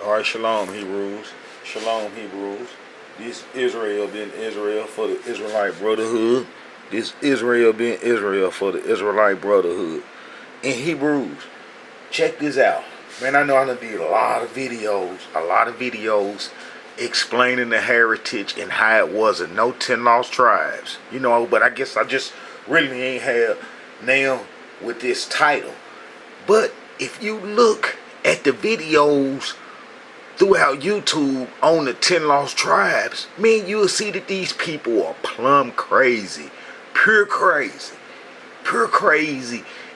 Alright, Shalom Hebrews. Shalom Hebrews. This Israel been Israel for the Israelite Brotherhood. This Israel been Israel for the Israelite Brotherhood. In Hebrews, check this out. Man, I know I done did a lot of videos explaining the heritage and how it wasn't no 10 lost tribes. But I guess I just really ain't have now with this title. But if you look at the videos throughout YouTube on the 10 lost tribes, man, you'll see that these people are plumb crazy. Pure crazy.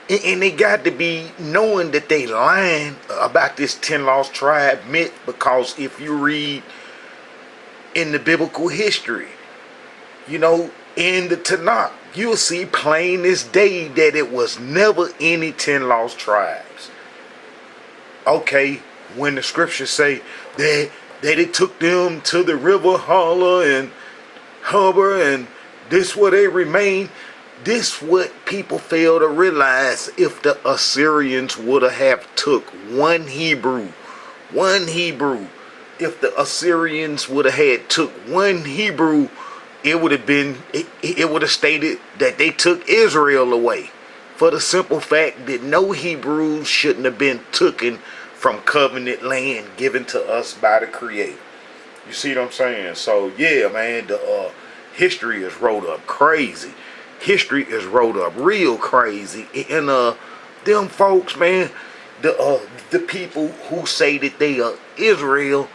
And they got to be knowing that they lying about this 10 lost tribe myth, because if you read in the biblical history, in the Tanakh, you'll see plain as day that it was never any 10 lost tribes. Okay, when the scriptures say that it took them to the river Hala and Hubber, and this where they remain. This what people fail to realize. If the Assyrians would have took one Hebrew, if the Assyrians would have had took one Hebrew, it would have stated that they took Israel away, for the simple fact that no Hebrews shouldn't have been taken from covenant land given to us by the Creator. You see what I'm saying? So yeah, man, the history is wrote up crazy. History is wrote up real crazy. And them folks, man, the people who say that they are Israel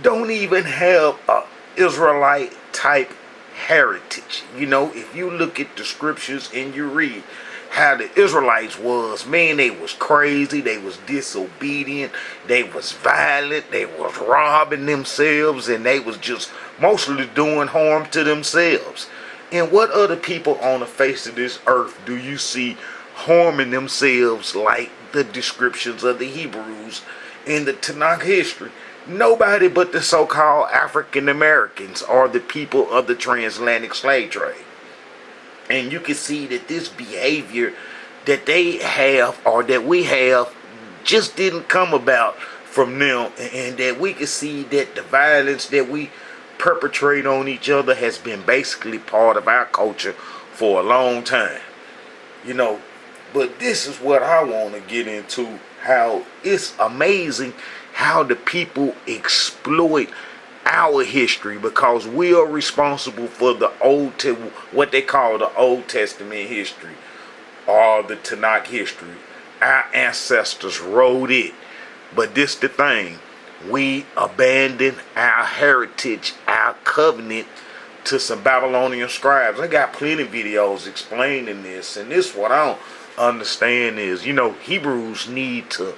don't even have a Israelite type heritage. If you look at the scriptures and you read how the Israelites was, man, they was crazy, they was disobedient, they was violent, they was robbing themselves, and they was just mostly doing harm to themselves. And what other people on the face of this earth do you see harming themselves like the descriptions of the Hebrews in the Tanakh history? Nobody but the so-called African Americans or the people of the transatlantic slave trade. And you can see that this behavior that they have, or that we have, just didn't come about from them. And that we can see that the violence that we perpetrate on each other has been basically part of our culture for a long time. But this is what I want to get into, how it's amazing how the people exploit our history, because we are responsible for the what they call the Old Testament history, or the Tanakh history. Our ancestors wrote it. But this the thing, we abandoned our heritage, our covenant, to some Babylonian scribes. I got plenty of videos explaining this, and this what I don't understand is, Hebrews need to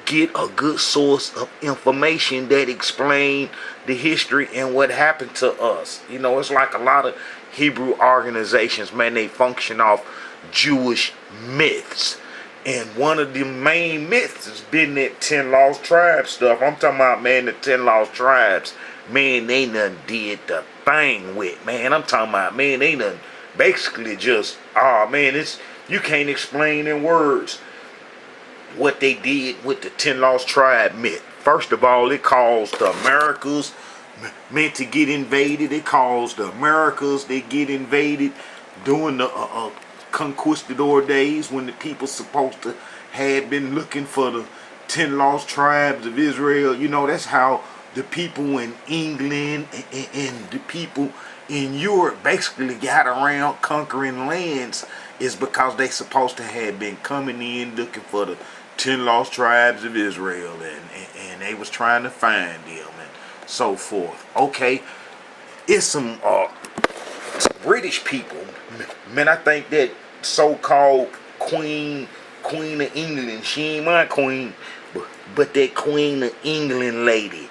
get a good source of information that explain the history and what happened to us. It's like a lot of Hebrew organizations, man, they function off Jewish myths. And one of the main myths has been that 10 lost tribes stuff. I'm talking about, man, the 10 lost tribes, man, they done did the thing with, man. I'm talking about, man, they done basically just, you can't explain in words what they did with the 10 lost tribe myth. First of all, it caused the Americas meant to get invaded. It caused the Americas, they get invaded during the conquistador days, when the people supposed to had been looking for the 10 lost tribes of Israel. That's how the people in England and the people in Europe basically got around conquering lands, is because they supposed to have been coming in looking for the 10 lost tribes of Israel, and they was trying to find them and so forth. Okay, it's some British people, man. I think that so-called Queen of England, she ain't my queen, but that Queen of England lady,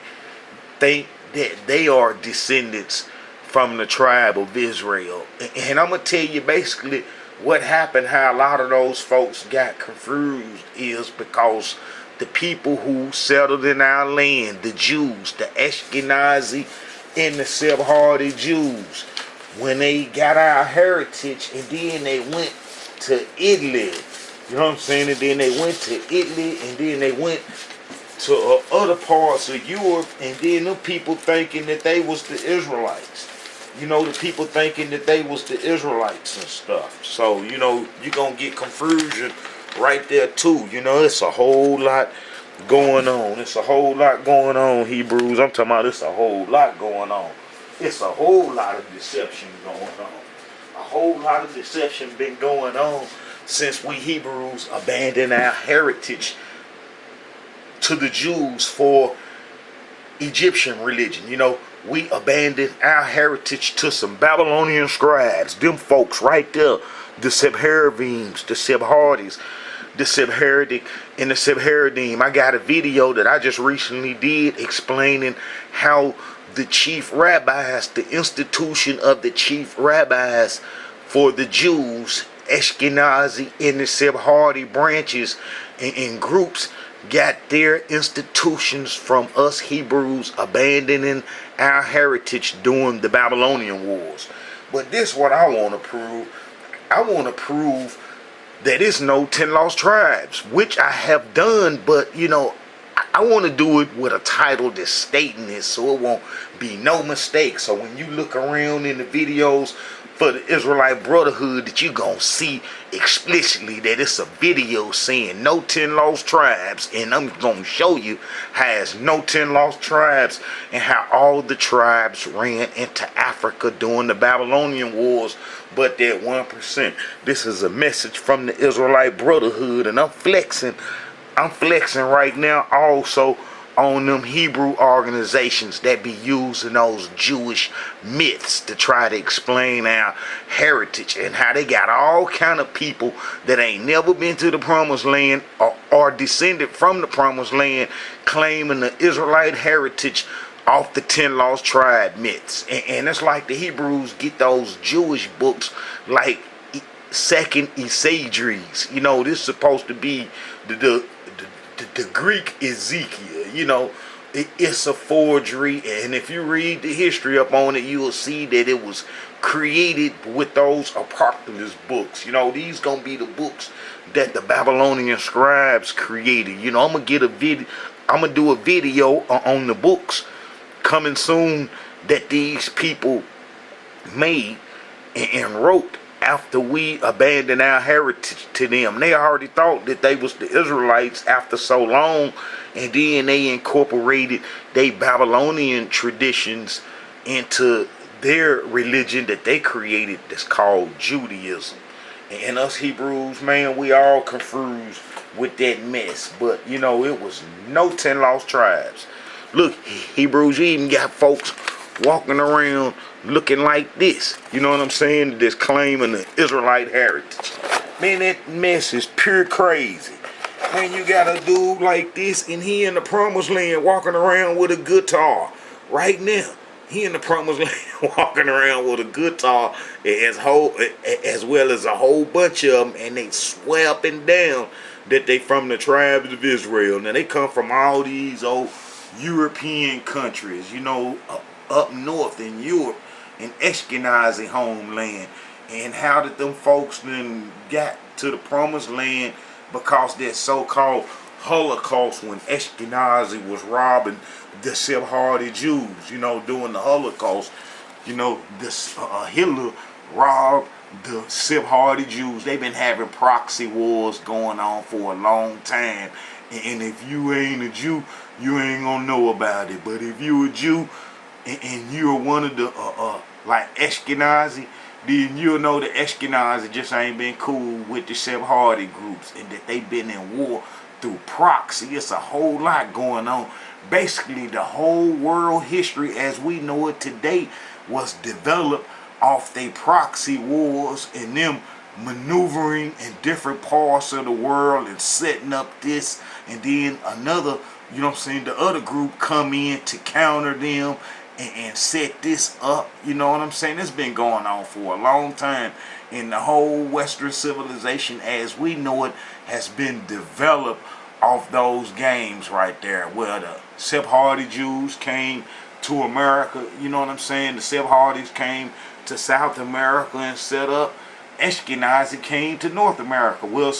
think that they are descendants from the tribe of Israel. And I'm gonna tell you basically what happened, how a lot of those folks got confused, is because the people who settled in our land, the Jews, the Ashkenazi and the Sephardi Jews, when they got our heritage and then they went to Italy, you know what I'm saying, and then they went to Italy, and then they went to other parts of Europe, and then the people thinking that they was the Israelites. You know, the people thinking that they was the Israelites and stuff. So, you know, you're going to get confusion right there too. You know, it's a whole lot going on. It's a whole lot going on, Hebrews. I'm talking about it's a whole lot going on. It's a whole lot of deception going on. A whole lot of deception been going on since we Hebrews abandoned our heritage to the Jews for Egyptian religion. You know, we abandoned our heritage to some Babylonian scribes, them folks right there, the Sephardims, the Sephardics, the Sephardic and the Sephardim. I got a video that I just recently did explaining how the chief rabbis, the institution of the chief rabbis for the Jews, Ashkenazi and the Sephardi branches and groups, got their institutions from us Hebrews abandoning our heritage during the Babylonian wars. But this what I want to prove. I want to prove that it's no 10 lost tribes, which I have done, but you know, I want to do it with a title that's stating this so it won't be no mistake. So when you look around in the videos for the Israelite Brotherhood, that you're going to see explicitly that it's a video saying no 10 lost tribes, and I'm going to show you how it's no 10 lost tribes and how all the tribes ran into Africa during the Babylonian wars, but that 1%. This is a message from the Israelite Brotherhood, and I'm flexing right now also on them Hebrew organizations that be using those Jewish myths to try to explain our heritage and how they got all kind of people that ain't never been to the promised land or descended from the promised land claiming the Israelite heritage off the 10 lost tribe myths. And it's like the Hebrews get those Jewish books like Second Esdras. You know, this is supposed to be the Greek Ezekiel. You know, it's a forgery, and if you read the history up on it, you will see that it was created with those apocryphal books. You know, these gonna be the books that the Babylonian scribes created. You know, I'm gonna do a video on the books coming soon that these people made and wrote after we abandoned our heritage to them. They already thought that they was the Israelites after so long, and then they incorporated their Babylonian traditions into their religion that they created that's called Judaism. And us Hebrews, man, we all confused with that mess. But, you know, it was no 10 lost tribes. Look, Hebrews, you even got folks walking around looking like this, you know what I'm saying, that's claiming the Israelite heritage. Man, that mess is pure crazy. Man, you got a dude like this, and he in the promised land walking around with a guitar right now. He in the promised land walking around with a guitar as well as a whole bunch of them, and they swear up and down that they from the tribes of Israel. Now, they come from all these old European countries, you know, up north in Europe, in Ashkenazi homeland. And how did them folks then got to the promised land? Because that so-called Holocaust, when Ashkenazi was robbing the Sephardi Jews, you know, during the Holocaust, you know, this Hitler robbed the Sephardi Jews. They've been having proxy wars going on for a long time. And if you ain't a Jew, you ain't gonna know about it. But if you a Jew and you're one of the like Ashkenazi, then you'll know that Ashkenazi just ain't been cool with the Sephardi groups, and that they been in war through proxy. It's a whole lot going on. Basically, the whole world history as we know it today was developed off they proxy wars and them maneuvering in different parts of the world and setting up this, and then another, you know what I'm saying, the other group come in to counter them and set this up. You know what I'm saying? It's been going on for a long time, and the whole Western civilization as we know it has been developed off those games right there, where the Sephardi Jews came to America. You know what I'm saying? The Sephardis came to South America and set up. Ashkenazi came to North America. Well,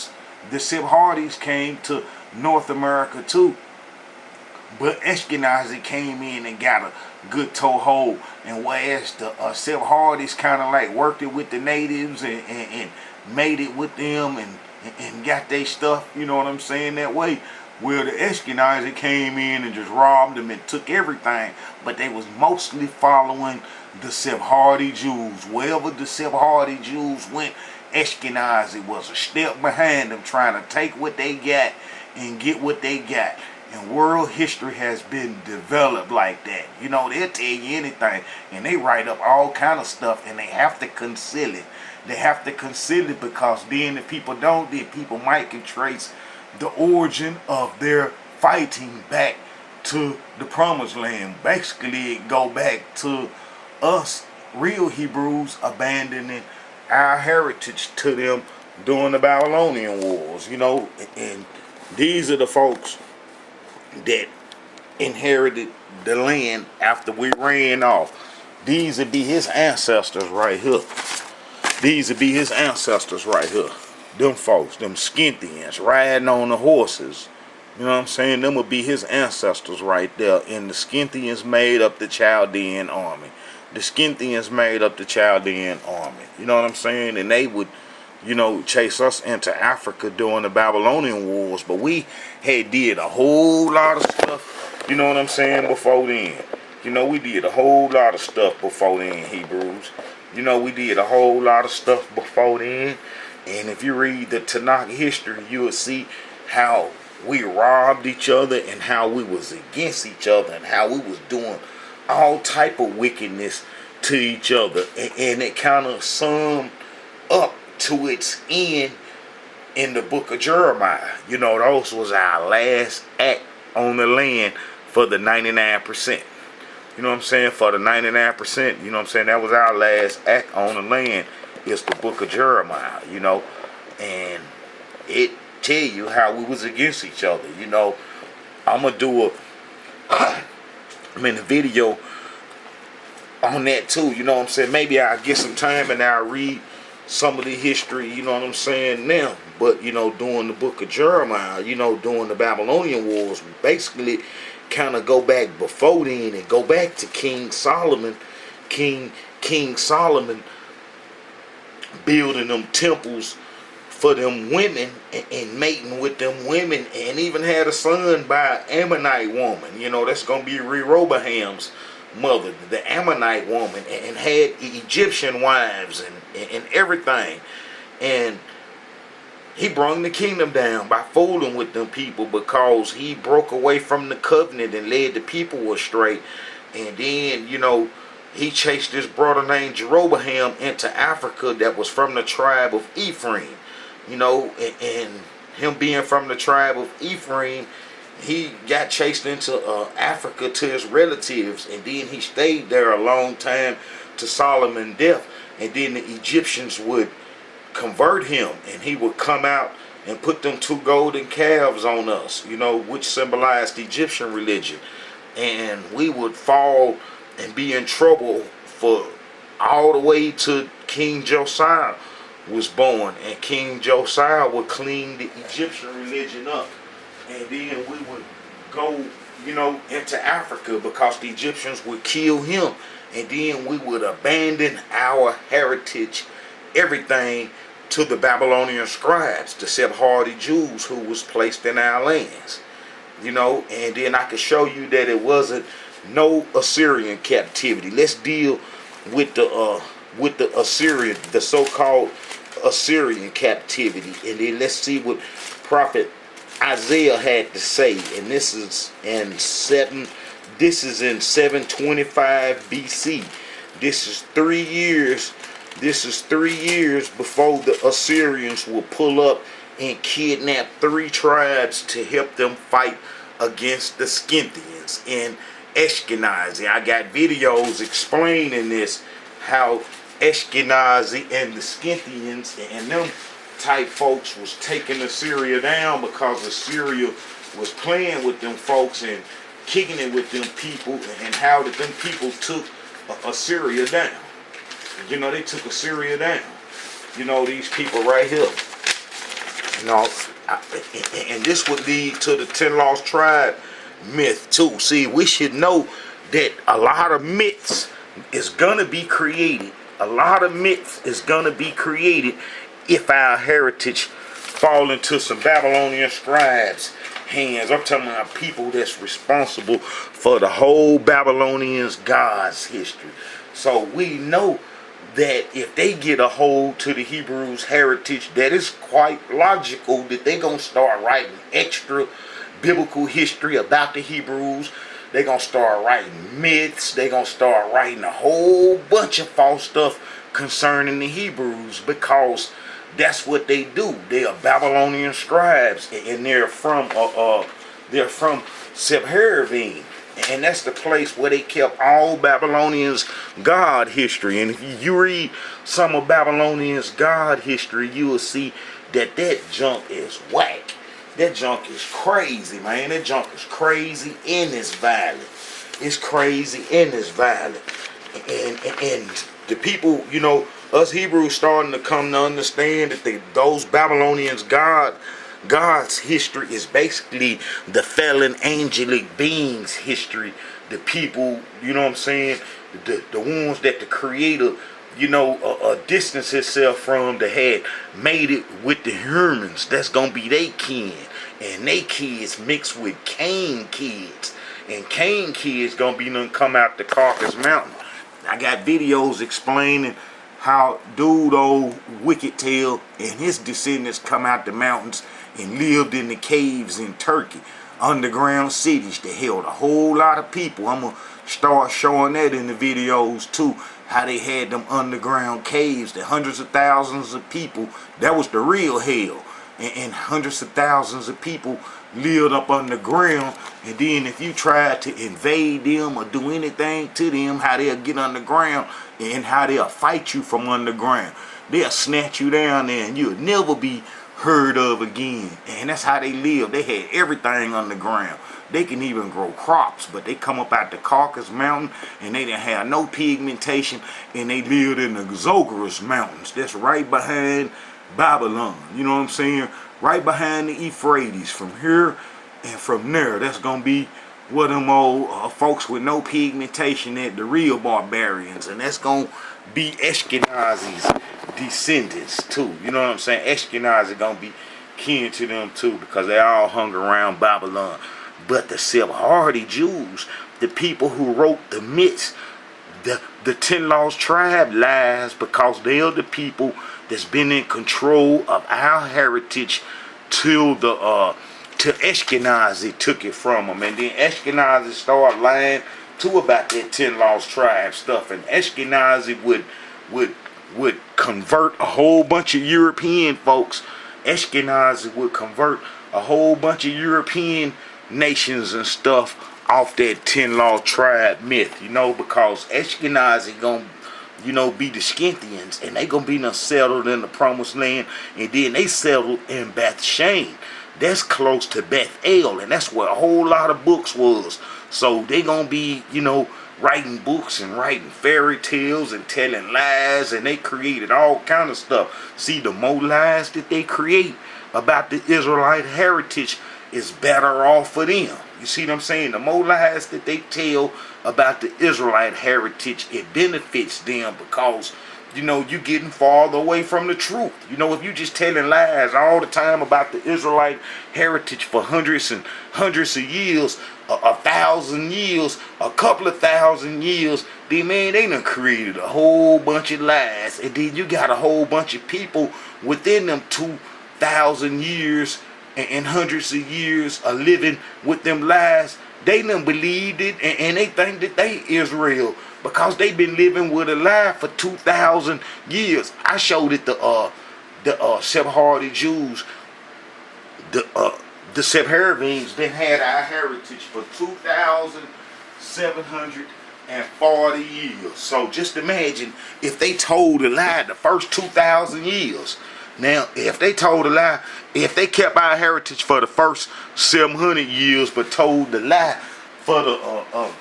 the Sephardis came to North America too. But Ashkenazi came in and got a good toehold, and whereas the Sephardists kind of like worked it with the natives and made it with them and got their stuff, you know what I'm saying, that way. Well, the Ashkenazi came in and just robbed them and took everything, but they was mostly following the Sephardi Jews. Wherever the Sephardi Jews went, Ashkenazi was a step behind them, trying to take what they got and get what they got. And world history has been developed like that. You know, they'll tell you anything, and they write up all kind of stuff, and they have to conceal it. They have to conceal it because then if people don't, then people might can trace the origin of their fighting back to the promised land. Basically, it go back to us real Hebrews abandoning our heritage to them during the Babylonian wars, you know. And these are the folks that inherited the land after we ran off. These would be his ancestors right here. These would be his ancestors right here. Them folks, them Scythians riding on the horses. You know what I'm saying? Them would be his ancestors right there. And the Scythians made up the Chaldean army. The Scythians made up the Chaldean army. You know what I'm saying? And they would, you know, chase us into Africa during the Babylonian wars. But we had did a whole lot of stuff, you know what I'm saying, before then. You know, we did a whole lot of stuff before then, Hebrews. You know, we did a whole lot of stuff before then. And if you read the Tanakh history, you will see how we robbed each other and how we was against each other and how we was doing all type of wickedness to each other. And it kind of summed up to its end in the book of Jeremiah. You know, those was our last act on the land for the 99%. You know what I'm saying? For the 99%, you know what I'm saying? That was our last act on the land. It's the book of Jeremiah, you know. And it tell you how we was against each other, you know. I'm going to do a video on that too, you know what I'm saying? Maybe I'll get some time and I'll read some of the history, you know what I'm saying, now. But, you know, during the book of Jeremiah, you know, during the Babylonian wars, we basically kind of go back before then and go back to King Solomon. King Solomon building them temples for them women and mating with them women, and even had a son by an Ammonite woman. You know, that's going to be Rehoboam's mother, the Ammonite woman, and had Egyptian wives and everything. And he brought the kingdom down by fooling with them people because he broke away from the covenant and led the people astray. And then, you know, he chased this brother named Jeroboam into Africa that was from the tribe of Ephraim. You know, and him being from the tribe of Ephraim, he got chased into Africa to his relatives, and then he stayed there a long time to Solomon's death. And then the Egyptians would convert him, and he would come out and put them 2 golden calves on us, you know, which symbolized the Egyptian religion. And we would fall and be in trouble for all the way to King Josiah was born, and King Josiah would clean the Egyptian religion up, and then we would go, you know, into Africa because the Egyptians would kill him, and then we would abandon our heritage, everything, to the Babylonian scribes, the Sephardi Jews who was placed in our lands, you know. And then I could show you that it wasn't no Assyrian captivity. Let's deal with the Assyrian, the so-called Assyrian captivity, and then let's see what prophet Isaiah had to say. And this is in 725 BC. This is 3 years. This is 3 years before the Assyrians will pull up and kidnap 3 tribes to help them fight against the Scythians and Ashkenazi. I got videos explaining this, how Ashkenazi and the Scythians and them type folks was taking Assyria down because Assyria was playing with them folks and kicking it with them people, and how that them people took Assyria down. You know, they took Assyria down. You know, these people right here. You know, and this would lead to the 10 lost tribe myth too. See, we should know that a lot of myths is gonna be created. A lot of myths is gonna be created if our heritage fall into some Babylonian scribes' hands. I'm talking about people that's responsible for the whole Babylonians' God's history. So we know that if they get a hold to the Hebrews' heritage, that is quite logical that they're going to start writing extra biblical history about the Hebrews. They're going to start writing myths. They're going to start writing a whole bunch of false stuff concerning the Hebrews, because that's what they do. They are Babylonian scribes, and they're from Sahara, and that's the place where they kept all Babylonians' God history. And if you read some of Babylonians' God history, you will see that that junk is whack. That junk is crazy, man. That junk is crazy and it's violent. It's crazy and it's violent. And the people, you know, us Hebrews starting to come to understand that those Babylonians' God's history is basically the fallen angelic beings' history. The people, you know what I'm saying, the ones that the Creator, you know, distanced himself from, that had made it with the humans. That's gonna be they kin, and they kids mixed with Cain kids, and Cain kids gonna be them come out the Caucasus Mountain. I got videos explaining how dude old Wicked Tail and his descendants come out the mountains and lived in the caves in Turkey, underground cities that held a whole lot of people. I'm gonna start showing that in the videos too, how they had them underground caves that hundreds of thousands of people, that was the real hell, and hundreds of thousands of people lived up underground. And then if you tried to invade them or do anything to them, how they'll get underground and how they'll fight you from underground. They'll snatch you down there and you'll never be heard of again. And that's how they live. They had everything underground. They can even grow crops, but they come up out the Caucasus Mountain and they didn't have no pigmentation, and they lived in the Zagros Mountains. That's right behind Babylon. You know what I'm saying? Right behind the Euphrates. From here and from there, that's gonna be what them old folks with no pigmentation at, the real barbarians. And that's gonna be Ashkenazi's descendants too. You know what I'm saying? Ashkenazi gonna be kin to them too, because they all hung around Babylon. But the Sephardi Jews, the people who wrote the myths, the 10 Lost Tribe lies, because they are the people that's been in control of our heritage till Ashkenazi took it from them. And then Ashkenazi started lying too about that 10 Lost Tribe stuff. And Ashkenazi would convert a whole bunch of European folks. Ashkenazi would convert a whole bunch of European nations and stuff off that 10 Lost Tribe myth, you know, because Ashkenazi gonna, you know, be the Scythians, and they gonna be done settled in the Promised Land, and then they settled in Beth Shean. That's close to Bethel, and that's where a whole lot of books was. So they gonna be, you know, writing books and writing fairy tales and telling lies, and they created all kind of stuff. See, the more lies that they create about the Israelite heritage is better off for them. You see what I'm saying? The more lies that they tell about the Israelite heritage, it benefits them, because, you know, you're getting farther away from the truth. You know, if you just telling lies all the time about the Israelite heritage for hundreds and hundreds of years, 1,000 years, a couple of thousand years, then man, they done created a whole bunch of lies. And then you got a whole bunch of people within them 2,000 years and hundreds of years of living with them lies. They done believed it, and they think that they Israel, because they been living with a lie for 2,000 years. I showed it the Sephardi Jews, the Sephardians, that had our heritage for 2,740 years. So just imagine if they told a lie the first 2,000 years. Now, if they told a lie, if they kept our heritage for the first 700 years, but told the lie for the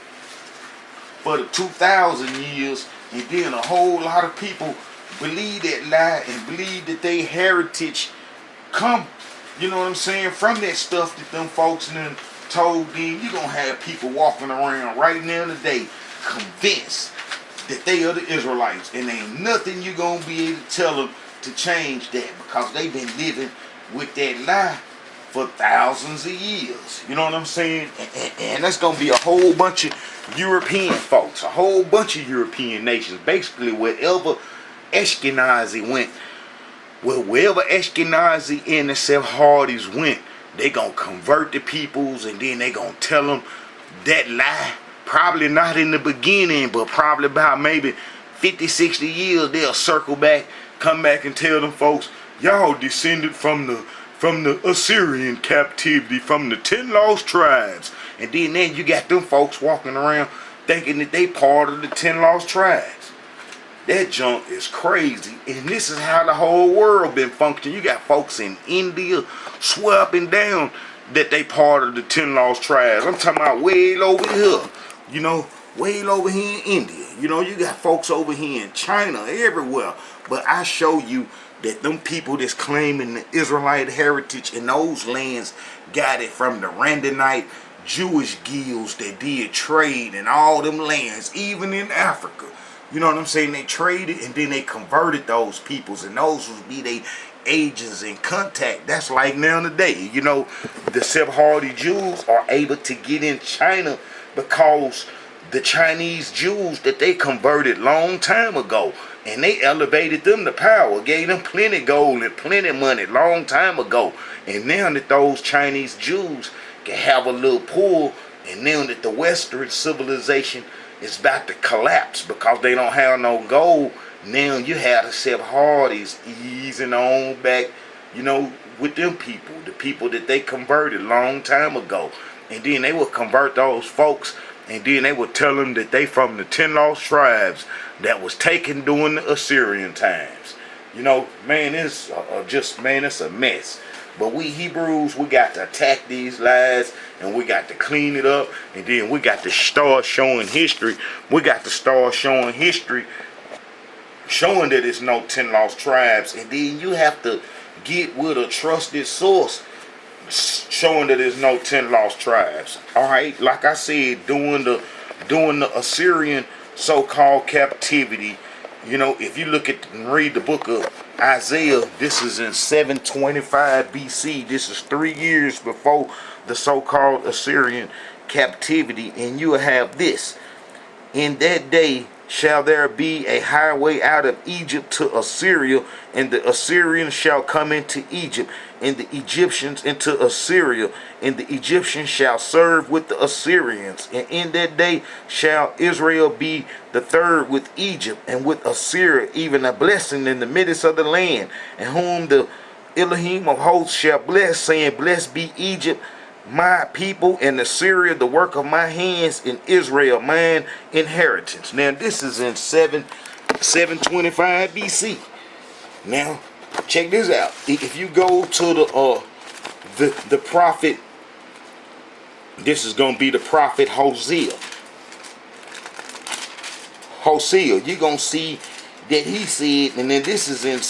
2,000 years, and then a whole lot of people believe that lie and believe that their heritage come, you know what I'm saying, from that stuff that them folks then told them, you're going to have people walking around right now today convinced that they are the Israelites. And ain't nothing you're going to be able to tell them to change that, because they've been living with that lie for thousands of years. You know what I'm saying? And that's going to be a whole bunch of European folks, a whole bunch of European nations. Basically, wherever Ashkenazi went, wherever Ashkenazi and the Sephardi's went, they going to convert the peoples, and then they going to tell them that lie. Probably not in the beginning, but probably about maybe 50, 60 years, they'll circle back, come back and tell them folks, y'all descended from the Assyrian captivity, from the 10 lost tribes. And then you got them folks walking around thinking that they part of the 10 lost tribes. That junk is crazy. And this is how the whole world been functioning. You got folks in India swear up and down that they part of the 10 lost tribes. I'm talking about way over here. You know, way over here in India. You know, you got folks over here in China, everywhere. But I show you that them people that's claiming the Israelite heritage in those lands got it from the Randonite Jewish guilds that did trade in all them lands, even in Africa. You know what I'm saying? They traded and then they converted those peoples, and those would be their agents in contact. That's like now today. You know, the Sephardi Jews are able to get in China because the Chinese Jews that they converted long time ago, and they elevated them to power, gave them plenty gold and plenty money long time ago. And now that those Chinese Jews can have a little pull, and now that the Western civilization is about to collapse because they don't have no gold, now you have the Sephardis easing on back, you know, with them people, the people that they converted long time ago. And then they would convert those folks, and then they would tell them that they from the 10 lost tribes that was taken during the Assyrian times. You know, man, it's it's a mess. But we Hebrews, we got to attack these lies, and we got to clean it up, and then we got to start showing history. We got to start showing history, showing that it's no 10 lost tribes, and then you have to get with a trusted source showing that there's no 10 lost tribes. Alright, like I said, during the Assyrian so-called captivity, you know, if you look at and read the book of Isaiah, this is in 725 BC. This is 3 years before the so-called Assyrian captivity, and you will have this: in that day shall there be a highway out of Egypt to Assyria, and the Assyrians shall come into Egypt, and the Egyptians into Assyria, and the Egyptians shall serve with the Assyrians. And in that day shall Israel be the third with Egypt and with Assyria, even a blessing in the midst of the land, and whom the Elohim of hosts shall bless, saying, Blessed be Egypt, my people, and Assyria, the work of my hands, in Israel, mine inheritance. Now, this is in 725 BC. Now, check this out. If you go to the prophet, this is going to be the prophet Hosea. You're going to see that he said, and then this is in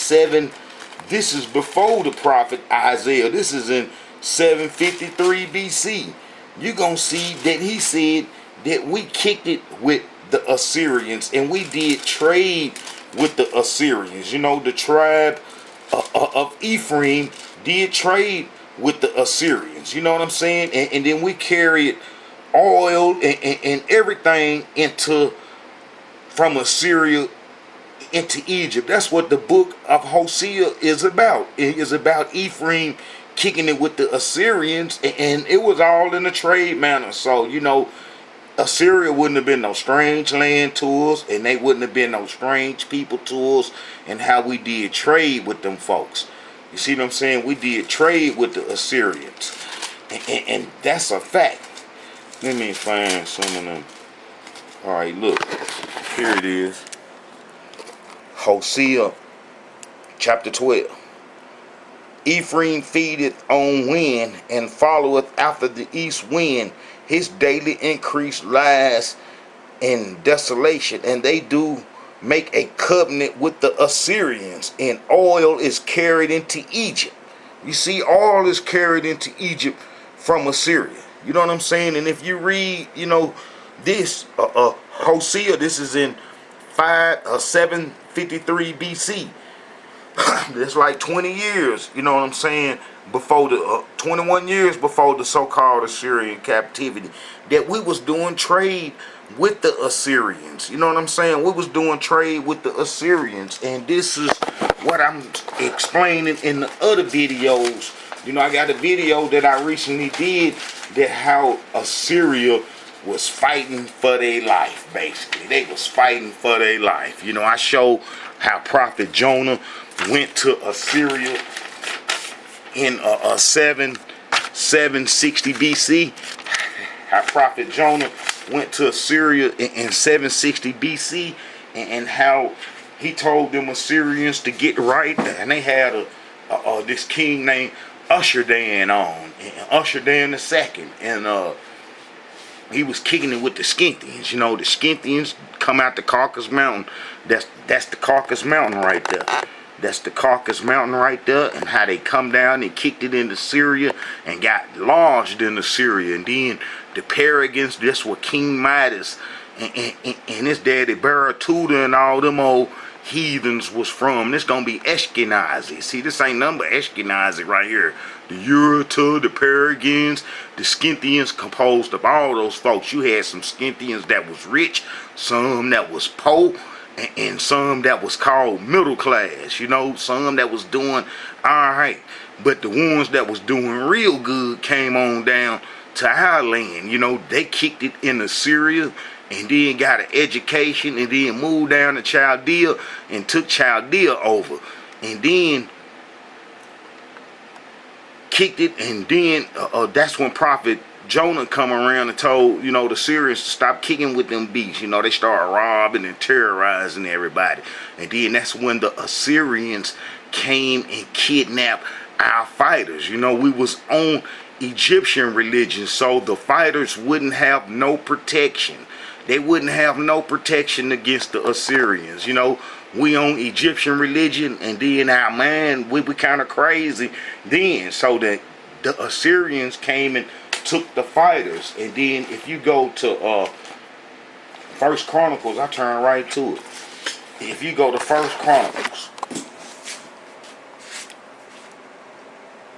this is before the prophet Isaiah. This is in 753 BC. You're going to see that he said that we kicked it with the Assyrians, and we did trade with the Assyrians. You know, the tribe of Ephraim did trade with the Assyrians. You know what I'm saying? And then we carried oil and everything from Assyria into Egypt. That's what the book of Hosea is about. It is about Ephraim kicking it with the Assyrians, and it was all in a trade manner. So, you know, Assyria wouldn't have been no strange land to us, and they wouldn't have been no strange people to us, and how we did trade with them folks. You see what I'm saying? We did trade with the Assyrians, and that's a fact. Let me find some of them. All right, look, here it is. Hosea chapter 12. Ephraim feedeth on wind, and followeth after the east wind. His daily increase lies in desolation, and they do make a covenant with the Assyrians, and oil is carried into Egypt. You see, oil is carried into Egypt from Assyria. You know what I'm saying? And if you read, this Hosea, this is in 753 BC. That's like 20 years, you know what I'm saying, before the 21 years before the so-called Assyrian captivity, that we was doing trade with the Assyrians. You know what I'm saying? We was doing trade with the Assyrians, and this is what I'm explaining in the other videos. I got a video that I recently did that how Assyria was fighting for their life. Basically, they was fighting for their life. I show how Prophet Jonah went to Assyria in 760 BC. How Prophet Jonah went to Assyria in 760 BC, and how he told them Assyrians to get right. And they had this king named Ashurdan on, and Ashurdan II, and he was kicking it with the Scythians. The Scythians come out the Caucasus Mountain. That's the Caucasus Mountain right there. That's the Caucasus Mountain right there, and how they come down and kicked it into Syria and got lodged into Syria. And then the Paragons, that's where King Midas and his daddy Baratuda and all them old heathens was from. This gonna be Ashkenazi. See, this ain't nothing but Ashkenazi right here. The Urartu, the Paragons, the Scythians, composed of all those folks. You had some Scythians that was rich, some that was poor, and some that was called middle class. Some that was doing alright. But the ones that was doing real good came on down to our land. They kicked it into Syria, and then got an education, and then moved down to Chaldea and took Chaldea over, and then kicked it. And then that's when Prophet Jonah come around and told the Syrians to stop kicking with them beasts. They started robbing and terrorizing everybody, and then that's when the Assyrians came and kidnapped our fighters. We was on Egyptian religion, so the fighters wouldn't have no protection. They wouldn't have no protection against the Assyrians. We on Egyptian religion, and then our man, we kind of crazy then. So that the Assyrians came and took the fighters. And then if you go to First Chronicles, I turn right to it. If you go to First Chronicles,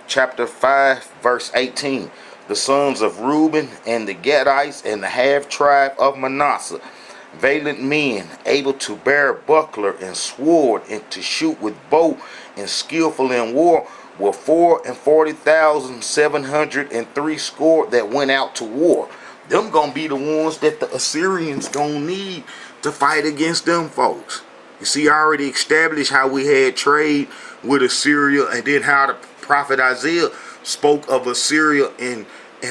chapter 5, verse 18. The sons of Reuben and the Gadites and the half-tribe of Manasseh, valiant men, able to bear buckler and sword, and to shoot with bow, and skillful in war, were 44,703 score that went out to war. Them gonna be the ones that the Assyrians gonna need to fight against them folks. You see, I already established how we had trade with Assyria, and then how the prophet Isaiah spoke of Assyria in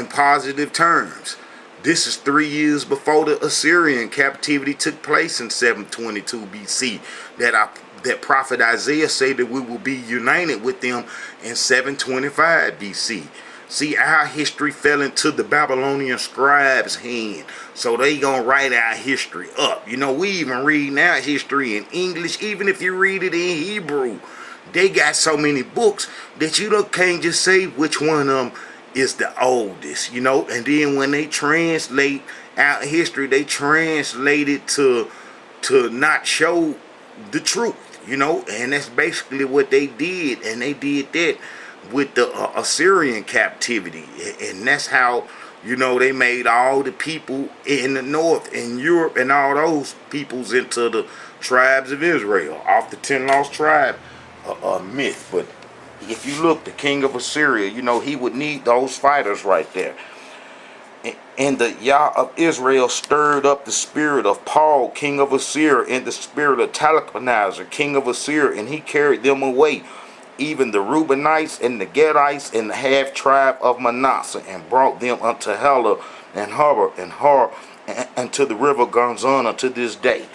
positive terms. This is 3 years before the Assyrian captivity took place in 722 BC. That prophet Isaiah said that we will be united with them in 725 BC. See, our history fell into the Babylonian scribes' hand, so they gonna write our history up. We even read our history in English, even if you read it in Hebrew. They got so many books that you can't just say which one of them is the oldest, and then when they translate our history, they translate it to not show the truth, and that's basically what they did. And they did that with the Assyrian captivity, and that's how they made all the people in the north, in Europe, and all those peoples into the tribes of Israel off the 10 lost tribe myth. But if you look, the king of Assyria, he would need those fighters right there. And the Yah of Israel stirred up the spirit of Paul, king of Assyria, and the spirit of Talconizer, king of Assyria, and he carried them away, even the Reubenites and the Gadites and the half tribe of Manasseh, and brought them unto Hela and Harbor and and to the river Gonzana to this day.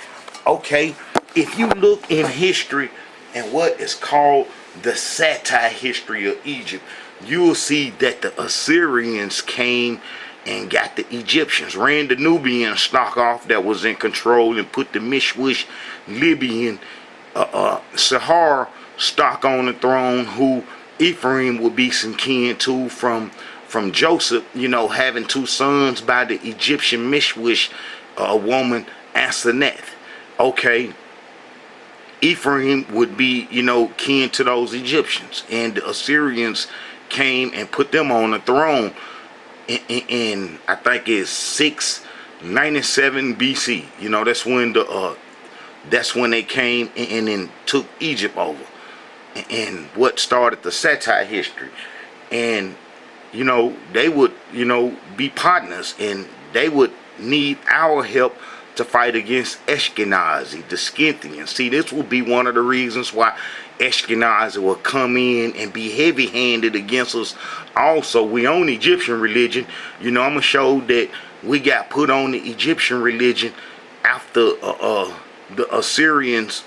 Okay, if you look in history and what is called the satire history of Egypt, you will see that the Assyrians came and got the Egyptians, ran the Nubian stock off that was in control, and put the Mishwish Libyan Sahara stock on the throne, who Ephraim would be some kin to from from Joseph, having 2 sons by the Egyptian Mishwish woman Asenath. Okay, Ephraim would be, kin to those Egyptians, and the Assyrians came and put them on the throne in I think it's 697 BC. That's when they came and then took Egypt over, and what started the Satai history. And they would be partners, and they would need our help to fight against Ashkenazi, the Scythians. See, this will be one of the reasons why Ashkenazi will come in and be heavy-handed against us. Also, we own Egyptian religion. I'm gonna show that we got put on the Egyptian religion after the Assyrians,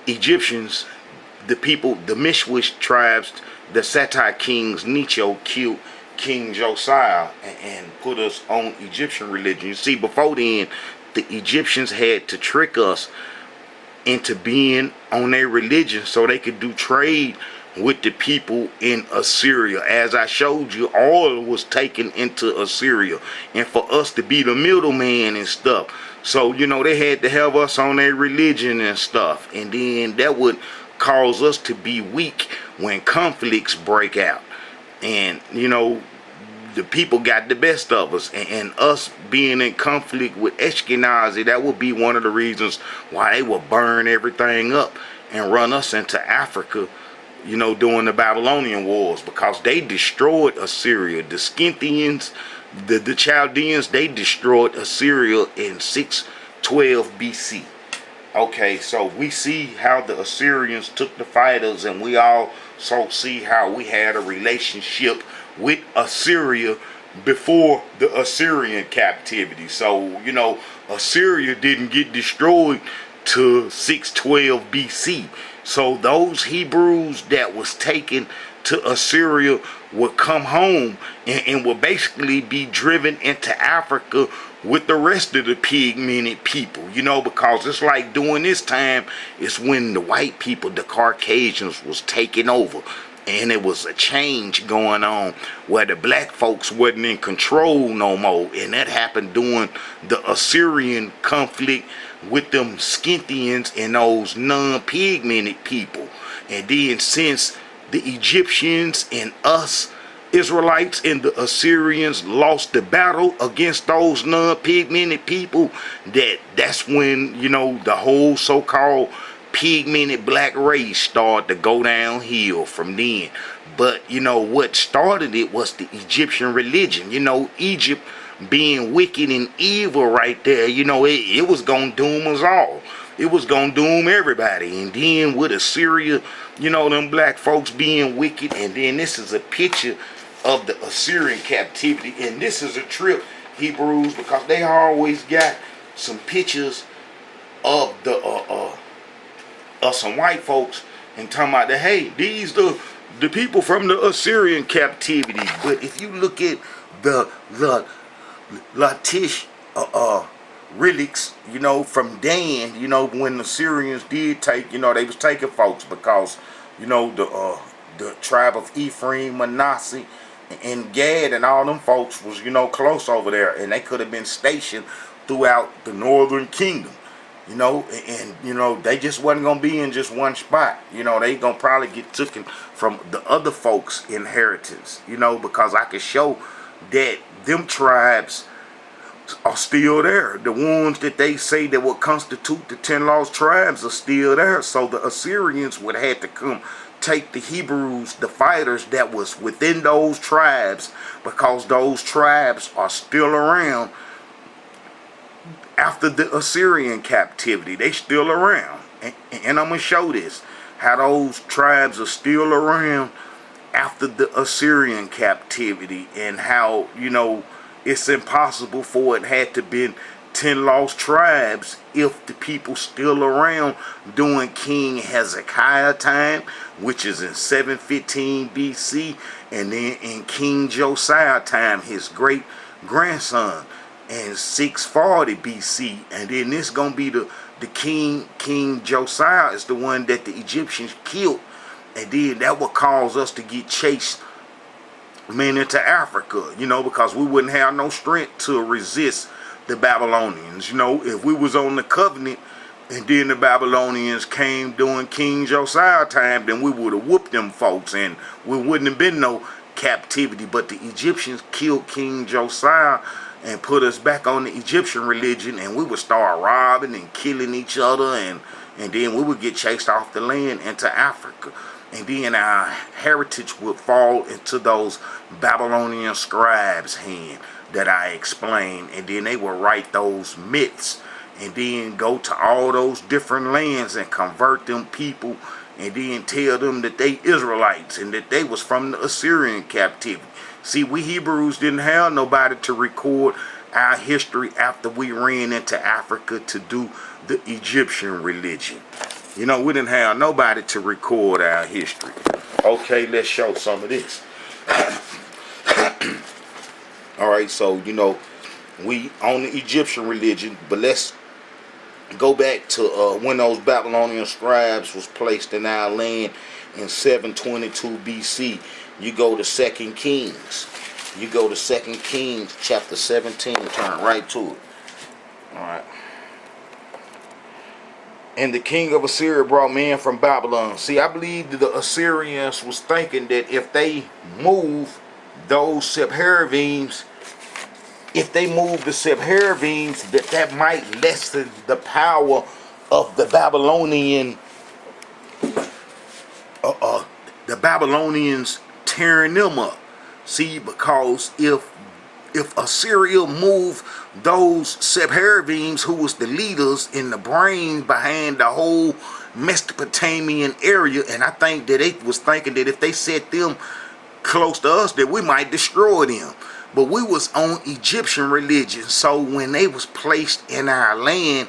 Egyptians, the people, the Mishwish tribes, the Satai kings, Necho killed King Josiah and put us on Egyptian religion. You see, before then, the Egyptians had to trick us into being on their religion so they could do trade with the people in Assyria. As I showed you, oil was taken into Assyria, and for us to be the middleman and stuff. So, they had to have us on their religion and stuff, and then that would cause us to be weak when conflicts break out. And the people got the best of us, and us being in conflict with Ashkenazi, that would be one of the reasons why they will burn everything up and run us into Africa, during the Babylonian wars, because they destroyed Assyria. The Scythians, the Chaldeans, they destroyed Assyria in 612 BC. Okay, so we see how the Assyrians took the fighters, and we also see how we had a relationship with Assyria before the Assyrian captivity. So, Assyria didn't get destroyed till 612 BC. So those Hebrews that was taken to Assyria would come home and would basically be driven into Africa with the rest of the pigmented people, because it's like during this time is when the white people, the Caucasians, was taking over, and it was a change going on where the black folks wasn't in control no more, and that happened during the Assyrian conflict with them Scythians and those non-pigmented people. And then since the Egyptians and us Israelites and the Assyrians lost the battle against those non-pigmented people, that's when the whole so-called pigmented black race started to go downhill from then. But what started it was the Egyptian religion. Egypt being wicked and evil right there, it was gonna doom us all. It was gonna doom everybody. And then with Assyria, them black folks being wicked. And then this is a picture of the Assyrian captivity, and this is a trip, Hebrews, because they always got some pictures of the some white folks and talking about that, hey, these the people from the Assyrian captivity. But if you look at the Latish relics, from Dan, when the Syrians did take, they was taking folks because, the tribe of Ephraim, Manasseh, and Gad and all them folks was, close over there, and they could have been stationed throughout the northern kingdom, and, they just wasn't going to be in just one spot. They going to probably get taken from the other folks' inheritance, because I could show that them tribes are still there. The ones that they say that will constitute the 10 lost tribes are still there. So the Assyrians would have to come take the Hebrews, the fighters that was within those tribes, because those tribes are still around after the Assyrian captivity. They still around, and I'm gonna show this, how those tribes are still around after the Assyrian captivity, and how it's impossible for it had to been 10 lost tribes if the people still around during King Hezekiah time, which is in 715 BC, and then in King Josiah time, his great grandson, in 640 BC. And then this gonna be the King Josiah is the one that the Egyptians killed, and then that will cause us to get chased men into Africa, because we wouldn't have no strength to resist the Babylonians. If we was on the covenant and then the Babylonians came during King Josiah time, then we would have whooped them folks and we wouldn't have been no captivity. But the Egyptians killed King Josiah and put us back on the Egyptian religion, and we would start robbing and killing each other, and then we would get chased off the land into Africa. And then our heritage would fall into those Babylonian scribes' hand that I explained. And then they would write those myths and then go to all those different lands and convert them people and then tell them that they Israelites and that they was from the Assyrian captivity. See, we Hebrews didn't have nobody to record our history after we ran into Africa to do the Egyptian religion. We didn't have nobody to record our history. Okay, let's show some of this. All right, so, we on the Egyptian religion, but let's go back to when those Babylonian scribes was placed in our land in 722 BC. You go to 2 Kings. You go to 2 Kings chapter 17, turn right to it. All right. And the king of Assyria brought men from Babylon. See, I believe that the Assyrians was thinking that if they move those Sepharvims, that might lessen the power of the Babylonians tearing them up. See, because if Assyria moved those Sepharvims, who was the leaders and the brain behind the whole Mesopotamian area, and I think that they was thinking that if they set them close to us, that we might destroy them. But we was on Egyptian religion, so when they was placed in our land,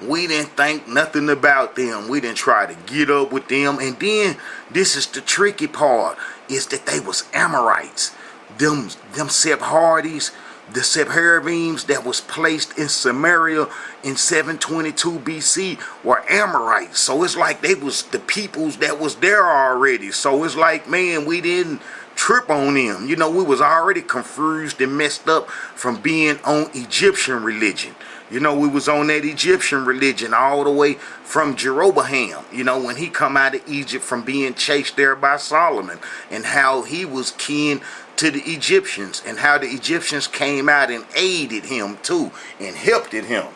we didn't think nothing about them. We didn't try to get up with them. And then this is the tricky part, is that they was Amorites. Them Sephardies, the Sepharvims that was placed in Samaria in 722 BC were Amorites. So it's like they was the peoples that was there already. So it's like, man, we didn't trip on them. We was already confused and messed up from being on Egyptian religion. We was on that Egyptian religion all the way from Jeroboam, when he come out of Egypt from being chased there by Solomon, and how he was kin to the Egyptians, and how the Egyptians came out and aided him too and helped him.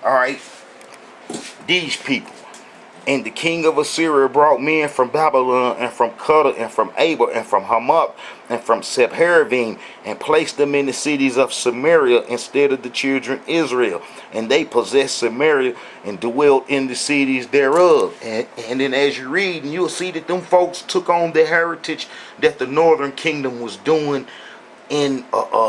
All right, these people. And the king of Assyria brought men from Babylon and from Cuddar and from Abel and from Hamath and from Sepharvaim and placed them in the cities of Samaria instead of the children of Israel. And they possessed Samaria and dwelt in the cities thereof. And then as you read, you'll see that them folks took on the heritage that the northern kingdom was doing in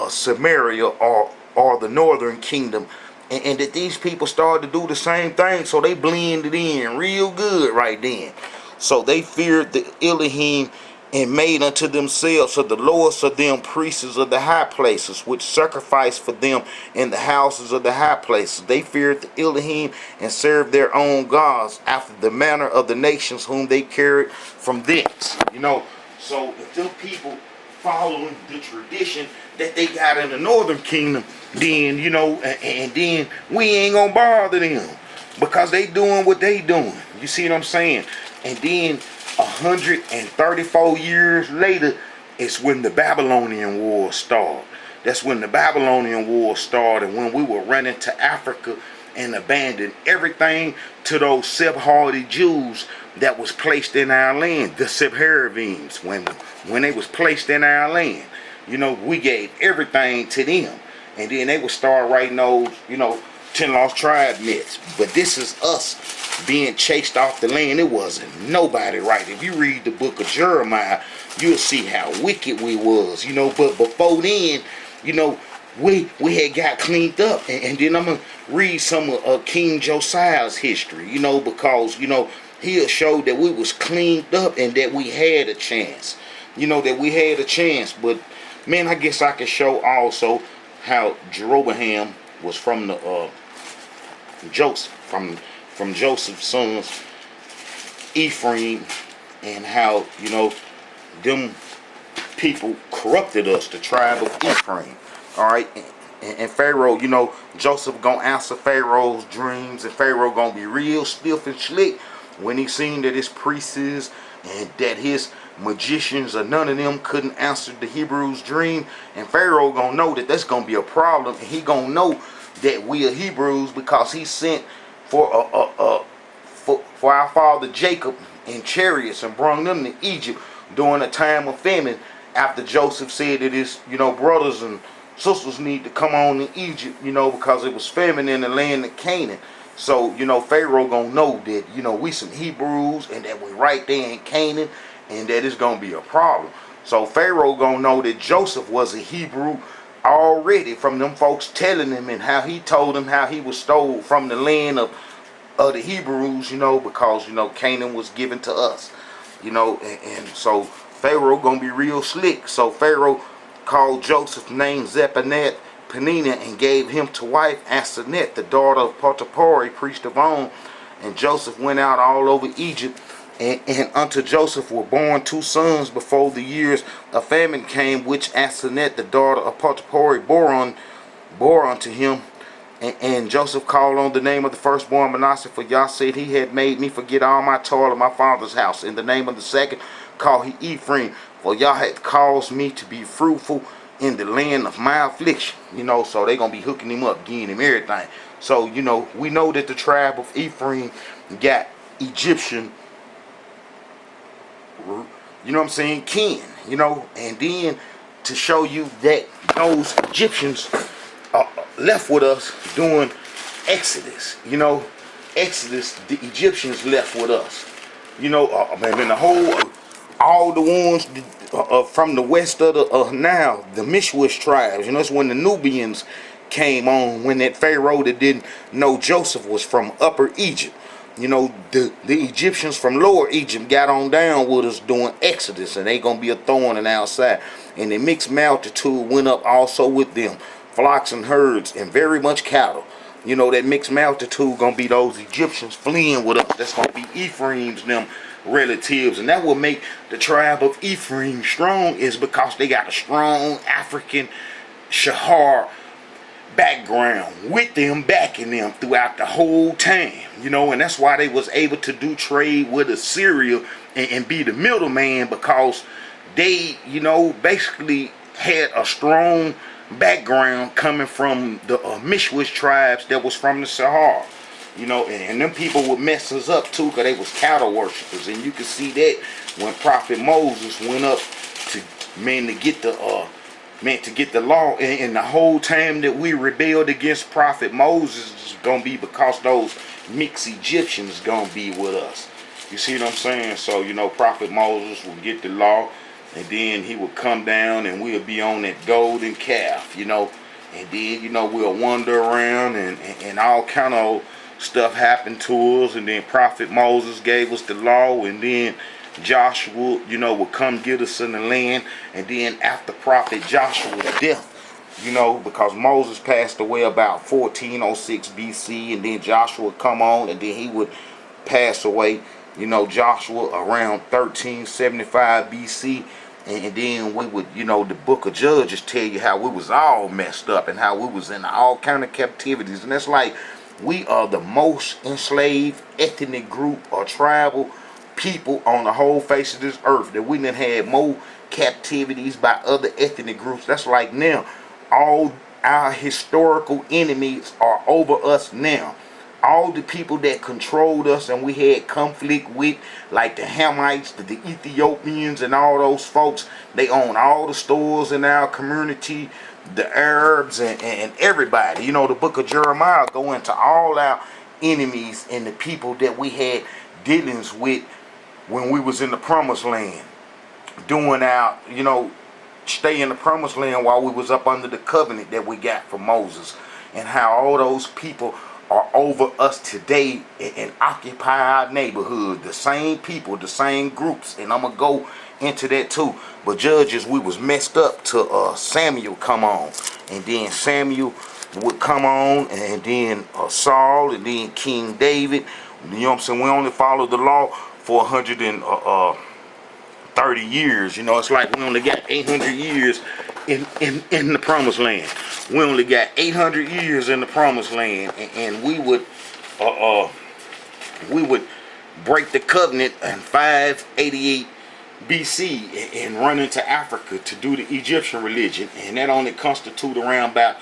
Samaria or the northern kingdom. And that these people started to do the same thing, so they blended in real good right then. So they feared the Elohim and made unto themselves of the lowest of them priests of the high places, which sacrificed for them in the houses of the high places. They feared the Elohim and served their own gods after the manner of the nations whom they carried from thence. So if them people following the tradition that they got in the northern kingdom, then and then we ain't gonna bother them because they doing what they doing. You see what I'm saying? And then 134 years later is when the Babylonian War started. That's when the Babylonian War started, when we were running to Africa and abandoned everything to those Sephardi Jews that was placed in our land, the Sepharvims. When they was placed in our land, we gave everything to them. And then they would start writing those, 10 lost tribe myths. But this is us being chased off the land. It wasn't nobody right. If you read the book of Jeremiah, you'll see how wicked we was, But before then, we had got cleaned up. And then I'm going to read some of King Josiah's history, because, he'll show that we was cleaned up and that we had a chance. That we had a chance. But, man, I guess I can show also how Jeroboam was from the Joseph, from Joseph's sons, Ephraim, and how them people corrupted us, the tribe of Ephraim. All right. And Pharaoh, you know, Joseph gonna answer Pharaoh's dreams, and Pharaoh gonna be real stiff and slick when he seen that his priests and that his magicians or none of them couldn't answer the Hebrews' dream. And Pharaoh gonna know that that's gonna be a problem, and he gonna know that we are Hebrews because he sent for for our father Jacob in chariots and brought them to Egypt during a time of famine, after Joseph said that his, you know, brothers and sisters need to come on to Egypt, you know, because it was famine in the land of Canaan. So, you know, Pharaoh gonna know that, you know, we some Hebrews and that we right there in Canaan, and that it's gonna be a problem. So Pharaoh gonna know that Joseph was a Hebrew already from them folks telling him, and how he told him how he was stole from the land of the Hebrews, you know, because, you know, Canaan was given to us, you know, and so Pharaoh gonna be real slick. So Pharaoh called Joseph, named Zephaniah Penina, and gave him to wife Asenath, the daughter of Potiphar, priest of On. And Joseph went out all over Egypt, and unto Joseph were born 2 sons before the years of famine came, which Asenath, the daughter of Potiphar, bore unto him. And Joseph called on the name of the firstborn Manasseh, for Yah said, he had made me forget all my toil of my father's house. In the name of the second called he Ephraim, for Yah had caused me to be fruitful in the land of my affliction. You know, so they gonna be hooking him up, getting him everything. So, you know, we know that the tribe of Ephraim got Egyptian, you know what I'm saying, kin, you know. And then to show you that those Egyptians left with us during Exodus, you know, Exodus, the Egyptians left with us, you know, in the whole, all the ones from the west of the Nile, the Mishwish tribes, you know, it's when the Nubians came on, when that Pharaoh that didn't know Joseph was from Upper Egypt. You know, the Egyptians from Lower Egypt got on down with us during Exodus, and they gonna be a thorn in our side. And the mixed multitude went up also with them, flocks and herds, and very much cattle. You know, that mixed multitude gonna be those Egyptians fleeing with us. That's gonna be Ephraim's them relatives, and that will make the tribe of Ephraim strong, is because they got a strong African Sahara background with them, backing them throughout the whole time, you know. And that's why they was able to do trade with Assyria and be the middleman, because they, you know, basically had a strong background coming from the Mishwish tribes that was from the Sahara, you know. And them people would mess us up too, because they was cattle worshippers. And you can see that when Prophet Moses went up to get the law, and the whole time that we rebelled against Prophet Moses is gonna be because those mixed Egyptians gonna be with us. You see what I'm saying? So, you know, Prophet Moses will get the law, and then he would come down, and we'll be on that golden calf, you know. And then, you know, we'll wander around, and all kind of stuff happened to us. And then Prophet Moses gave us the law, and then Joshua, you know, would come get us in the land. And then after Prophet Joshua's death, you know, because Moses passed away about 1406 BC, and then Joshua would come on, and then he would pass away, you know, Joshua around 1375 BC. And then we would, you know, the book of Judges tell you how we was all messed up, and how we was in all kind of captivities. And that's like, we are the most enslaved ethnic group or tribal people on the whole face of this earth, that we done had more captivities by other ethnic groups. That's like now all our historical enemies are over us now. All the people that controlled us and we had conflict with, like the Hamites, the Ethiopians, and all those folks, they own all the stores in our community, the Arabs, and everybody. You know, the book of Jeremiah go into all our enemies and the people that we had dealings with when we was in the promised land, doing our, you know, stay in the promised land while we was up under the covenant that we got from Moses. And how all those people are over us today and occupy our neighborhood. The same people, the same groups. And I'm going to go into that too. But Judges, we was messed up to Samuel come on. And then Samuel would come on, and then Saul, and then King David. You know what I'm saying? We only followed the law for 30 years. You know, it's like we only got 800 years in the promised land. We only got 800 years in the promised land, and we would break the covenant in 588 BC and run into Africa to do the Egyptian religion, and that only constitute around about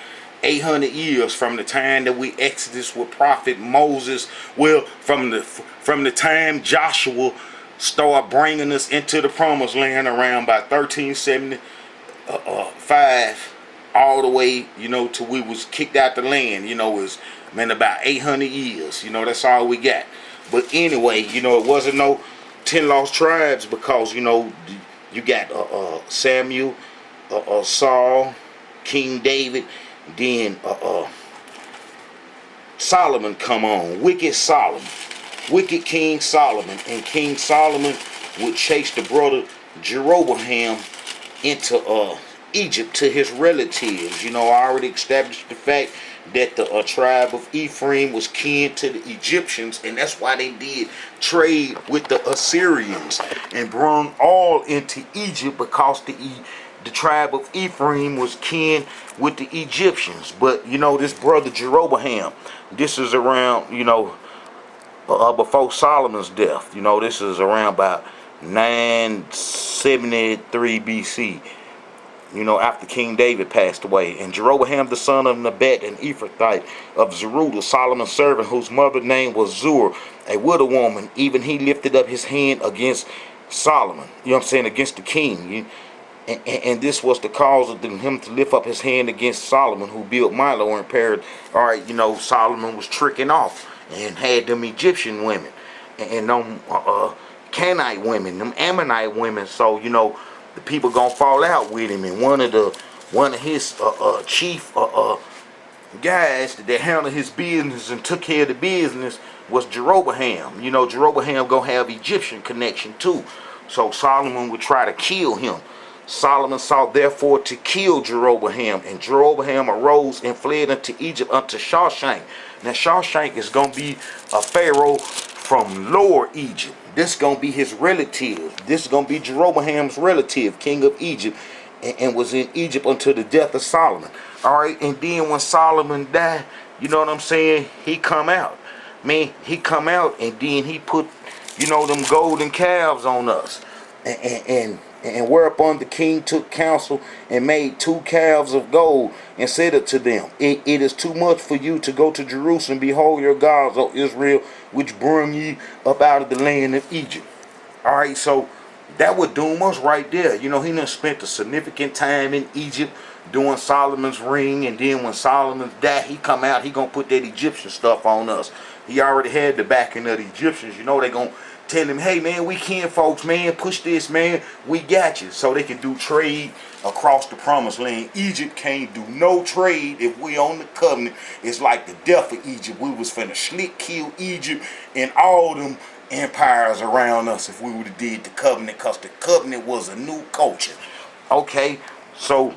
800 years from the time that we exodus with prophet Moses. Well, from the time Joshua started bringing us into the promised land around by 1375, all the way, you know, till we was kicked out the land, you know, is about 800 years. You know, that's all we got. But anyway, you know, it wasn't no 10 lost tribes, because, you know, you got Samuel, Saul, King David, then Solomon come on, wicked King Solomon, and King Solomon would chase the brother Jeroboam into Egypt to his relatives. You know, I already established the fact that the tribe of Ephraim was kin to the Egyptians, and that's why they did trade with the Assyrians and brought all into Egypt, because the tribe of Ephraim was kin with the Egyptians. But, you know, this brother Jeroboam, this is around, you know, before Solomon's death. You know, this is around about 973 BC. You know, after King David passed away. And Jeroboam, the son of Nebat, an Ephrathite of Zerudah, Solomon's servant, whose mother's name was Zur, a widow woman, even he lifted up his hand against Solomon. You know what I'm saying? Against the king. And this was the cause of him to lift up his hand against Solomon, who built Milo and repaired. All right, you know, Solomon was tricking off and had them Egyptian women and them Canaanite women, them Ammonite women. So, you know, the people gonna fall out with him, and one of his chief guys that handled his business and took care of the business was Jeroboam. You know, Jeroboam gonna have Egyptian connection too, so Solomon would try to kill him. Solomon sought therefore to kill Jeroboam, and Jeroboam arose and fled unto Egypt unto Shawshank. Now Shawshank is gonna be a pharaoh from Lower Egypt. This is going to be his relative. This is going to be Jeroboam's relative, king of Egypt, and was in Egypt until the death of Solomon. All right, and then when Solomon died, you know what I'm saying, he come out. Man, he come out, and then he put, you know, them golden calves on us. And whereupon the king took counsel and made 2 calves of gold and said unto them, it is too much for you to go to Jerusalem. Behold your gods, O Israel, which bring ye up out of the land of Egypt. All right, so that would doom us right there. You know, he done spent a significant time in Egypt doing Solomon's ring, and then when Solomon died, he come out, he gonna put that Egyptian stuff on us. He already had the backing of the Egyptians. You know, they gonna tell him, hey man, we can, folks, man, push this, man, we got you. So they can do trade across the promised land. Egypt can't do no trade if we on the covenant. It's like the death of Egypt. We was finna slick kill Egypt and all them empires around us if we would have did the covenant, because the covenant was a new culture. Okay, so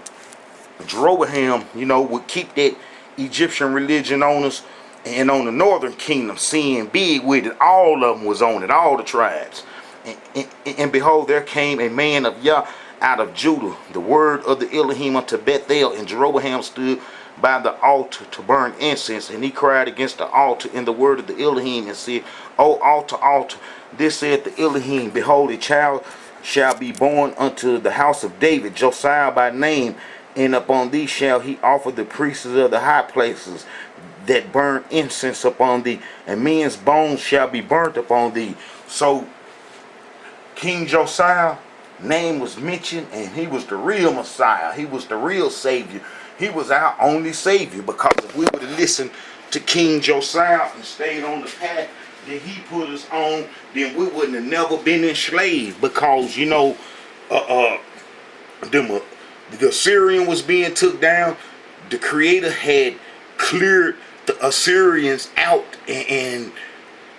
Jeroboam, you know, would keep that Egyptian religion on us. And on the northern kingdom, seeing big with it, all of them was on it, all the tribes. And behold, there came a man of Yah out of Judah, the word of the Elohim unto Bethel, and Jeroboam stood by the altar to burn incense, and he cried against the altar in the word of the Elohim, and said, O altar, altar, this saith the Elohim, behold, a child shall be born unto the house of David, Josiah by name, and upon thee shall he offer the priests of the high places that burn incense upon thee, and men's bones shall be burnt upon thee. So King Josiah name was mentioned, and he was the real Messiah. He was the real Savior. He was our only Savior, because if we would have listened to King Josiah and stayed on the path that he put us on, then we wouldn't have never been enslaved, because, you know, the Assyrian was being took down. The Creator had cleared the Assyrians out, and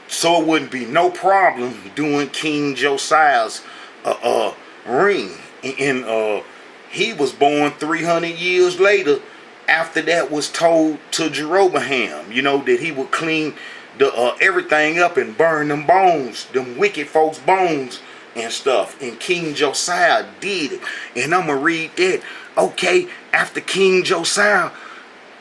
so it wouldn't be no problem doing King Josiah's reign. And he was born 300 years later. After that was told to Jeroboam, you know, that he would clean the everything up and burn them bones, them wicked folks' bones, and stuff. And King Josiah did it. And I'm going to read that. Okay, after King Josiah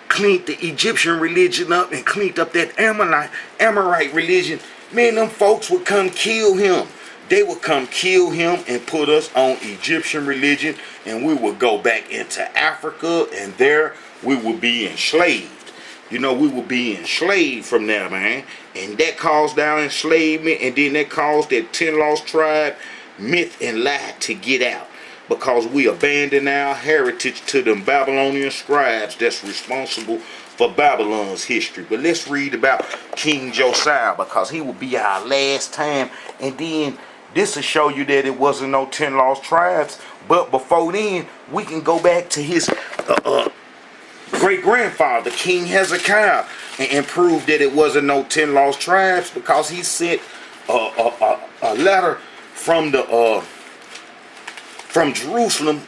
cleaned the Egyptian religion up and cleaned up that Amorite religion, man, them folks would come kill him. They would come kill him and put us on Egyptian religion, and we would go back into Africa, and there we would be enslaved. You know, we would be enslaved from there, man. And that caused our enslavement, and then that caused that 10 lost tribe myth and lie to get out. Because we abandoned our heritage to them Babylonian scribes that's responsible for Babylon's history. But let's read about King Josiah, because he will be our last time. And then this will show you that it wasn't no 10 lost tribes. But before then, we can go back to his great-grandfather, King Hezekiah, and prove that it wasn't no 10 lost tribes, because he sent a letter from Jerusalem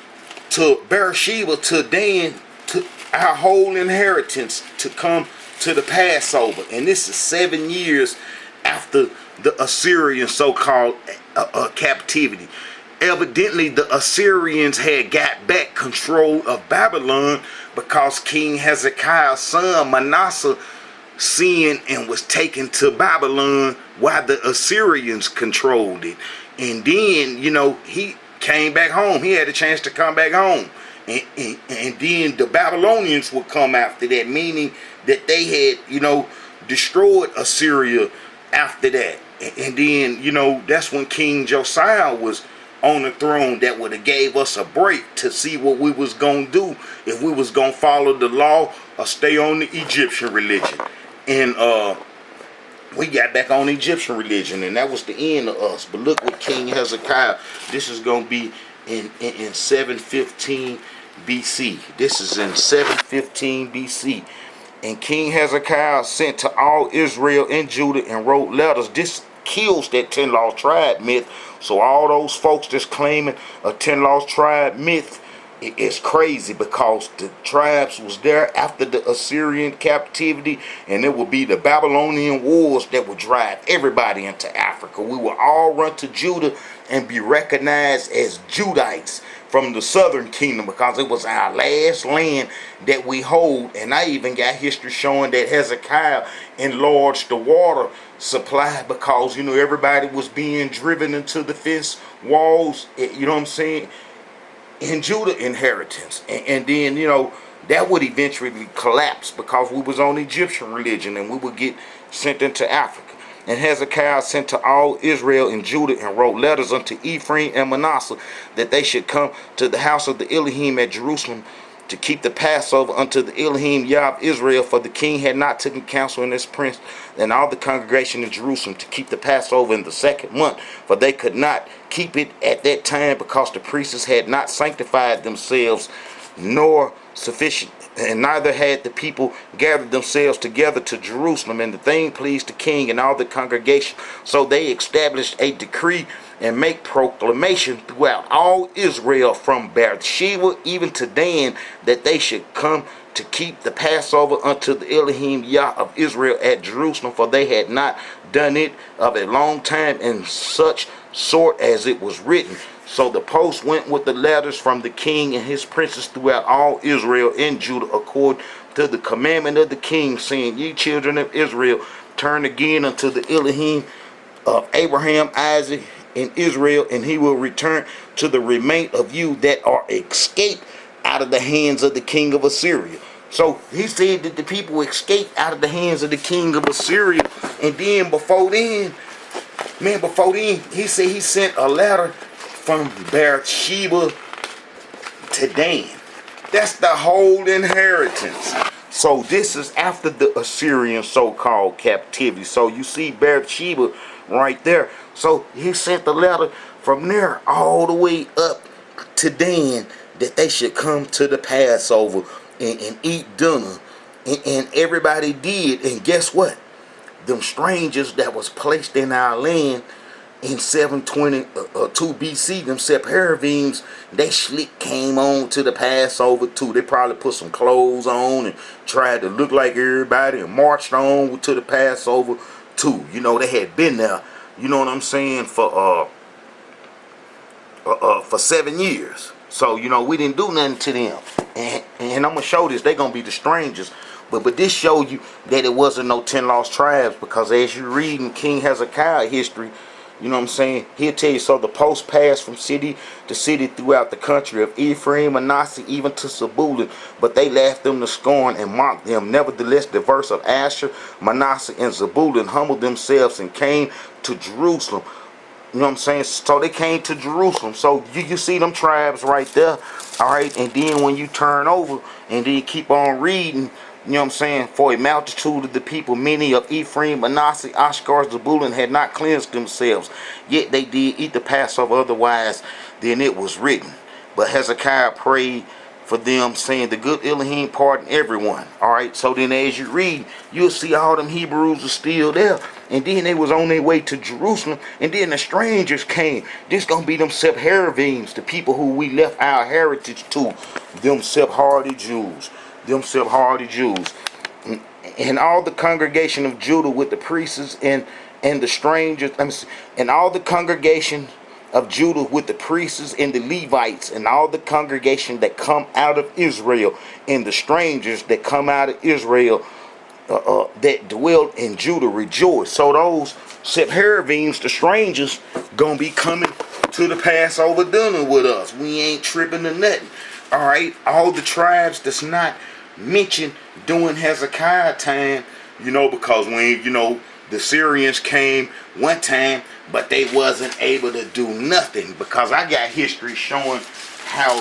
to Beersheba to Dan, to our whole inheritance, to come to the Passover. And this is 7 years after the Assyrian so-called captivity. Evidently, the Assyrians had got back control of Babylon because King Hezekiah's son Manasseh sinned and was taken to Babylon while the Assyrians controlled it. And then, you know, he came back home. He had a chance to come back home. And then the Babylonians would come after that, meaning that they had, you know, destroyed Assyria after that. And then, you know, that's when King Josiah was on the throne. That would have gave us a break to see what we was going to do, if we was going to follow the law or stay on the Egyptian religion. And we got back on Egyptian religion, and that was the end of us. But look what King Hezekiah, this is going to be in 715 BC. This is in 715 BC. And King Hezekiah sent to all Israel and Judah and wrote letters. This kills that 10 lost tribe myth. So all those folks that's claiming a 10 lost tribe myth, it's crazy, because the tribes was there after the Assyrian captivity, and it would be the Babylonian wars that would drive everybody into Africa. We would all run to Judah and be recognized as Judites from the southern kingdom, because it was our last land that we hold. And I even got history showing that Hezekiah enlarged the water supply, because, you know, everybody was being driven into the fence walls, you know what I'm saying, in Judah inheritance. And then, you know, that would eventually collapse because we was on Egyptian religion, and we would get sent into Africa. And Hezekiah sent to all Israel and Judah and wrote letters unto Ephraim and Manasseh, that they should come to the house of the Elohim at Jerusalem to keep the Passover unto the Elohim Yah of Israel. For the king had not taken counsel in his prince and all the congregation in Jerusalem to keep the Passover in the 2nd month. For they could not keep it at that time, because the priests had not sanctified themselves, nor sufficient, and neither had the people gathered themselves together to Jerusalem. And the thing pleased the king and all the congregation. So they established a decree and make proclamation throughout all Israel, from Beersheba even to Dan, that they should come to keep the Passover unto the Elohim Yah of Israel at Jerusalem. For they had not done it of a long time in such sort as it was written. So the post went with the letters from the king and his princes throughout all Israel and Judah, according to the commandment of the king, saying, Ye children of Israel, turn again unto the Elohim of Abraham, Isaac, and Israel, and he will return to the remain of you that are escaped out of the hands of the king of Assyria. So he said that the people escaped out of the hands of the king of Assyria. And then before then, he said he sent a letter from Beersheba to Dan. That's the whole inheritance. So this is after the Assyrian so-called captivity. So you see Beersheba right there. So he sent the letter from there all the way up to Dan, that they should come to the Passover and eat dinner. And everybody did. And guess what? Them strangers that was placed in our land in 722 BC, them Sepharvims, they slick came on to the Passover too. They probably put some clothes on and tried to look like everybody and marched on to the Passover too. You know, they had been there, you know what I'm saying, for for 7 years. So, you know, we didn't do nothing to them. And I'm going to show this. They're going to be the strangers. But this showed you that it wasn't no 10 lost tribes, because as you read in King Hezekiah history, you know what I'm saying, he'll tell you, so the post passed from city to city throughout the country of Ephraim, Manasseh, even to Zebulun, but they laughed them to scorn and mocked them. Nevertheless, the verse of Asher, Manasseh, and Zebulun humbled themselves and came to Jerusalem. You know what I'm saying? So they came to Jerusalem. So you see them tribes right there. All right. And then when you turn over and then you keep on reading, you know what I'm saying? For a multitude of the people, many of Ephraim, Manasseh, Ashkar, Zebulun had not cleansed themselves. Yet they did eat the Passover otherwise than it was written. But Hezekiah prayed for them, saying, the good Elohim pardon everyone. All right. So then as you read, you'll see all them Hebrews are still there. And then they was on their way to Jerusalem. And then the strangers came. This going to be them Sephardims, the people who we left our heritage to. Them Sephardi Jews. Them Sephardi Jews. And all the congregation of Judah with the priests and the strangers. And all the congregation of Judah with the priests and the Levites, and all the congregation that come out of Israel, and the strangers that come out of Israel, that dwell in Judah, rejoice. So those Sephardims, the strangers, gonna be coming to the Passover dinner with us. We ain't tripping or nothing. All right, all the tribes that's not mentioned during Hezekiah time, you know, because when, you know, the Syrians came one time, but they wasn't able to do nothing, because I got history showing how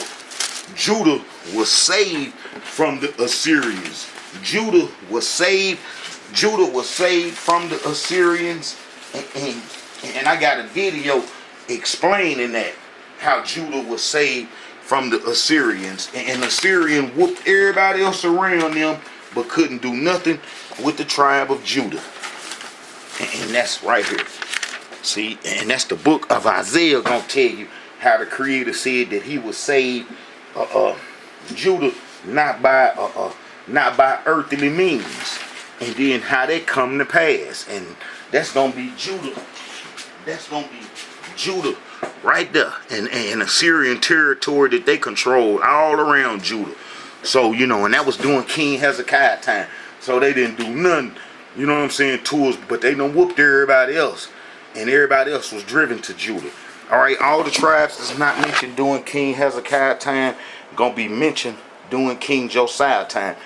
Judah was saved from the Assyrians. Judah was saved from the Assyrians, and I got a video explaining that, how Judah was saved from the Assyrians, and the Assyrians whooped everybody else around them, but couldn't do nothing with the tribe of Judah. And that's right here. See, and that's the book of Isaiah gonna tell you how the Creator said that He would save Judah not by earthly means, and then how they come to pass. And that's gonna be Judah. That's gonna be Judah right there, and Assyrian territory that they controlled all around Judah. So, you know, and that was during King Hezekiah time. So they didn't do nothing, you know what I'm saying, to us, but they done whooped everybody else. And everybody else was driven to Judah. All right, all the tribes that's not mentioned during King Hezekiah time gonna be mentioned during King Josiah time.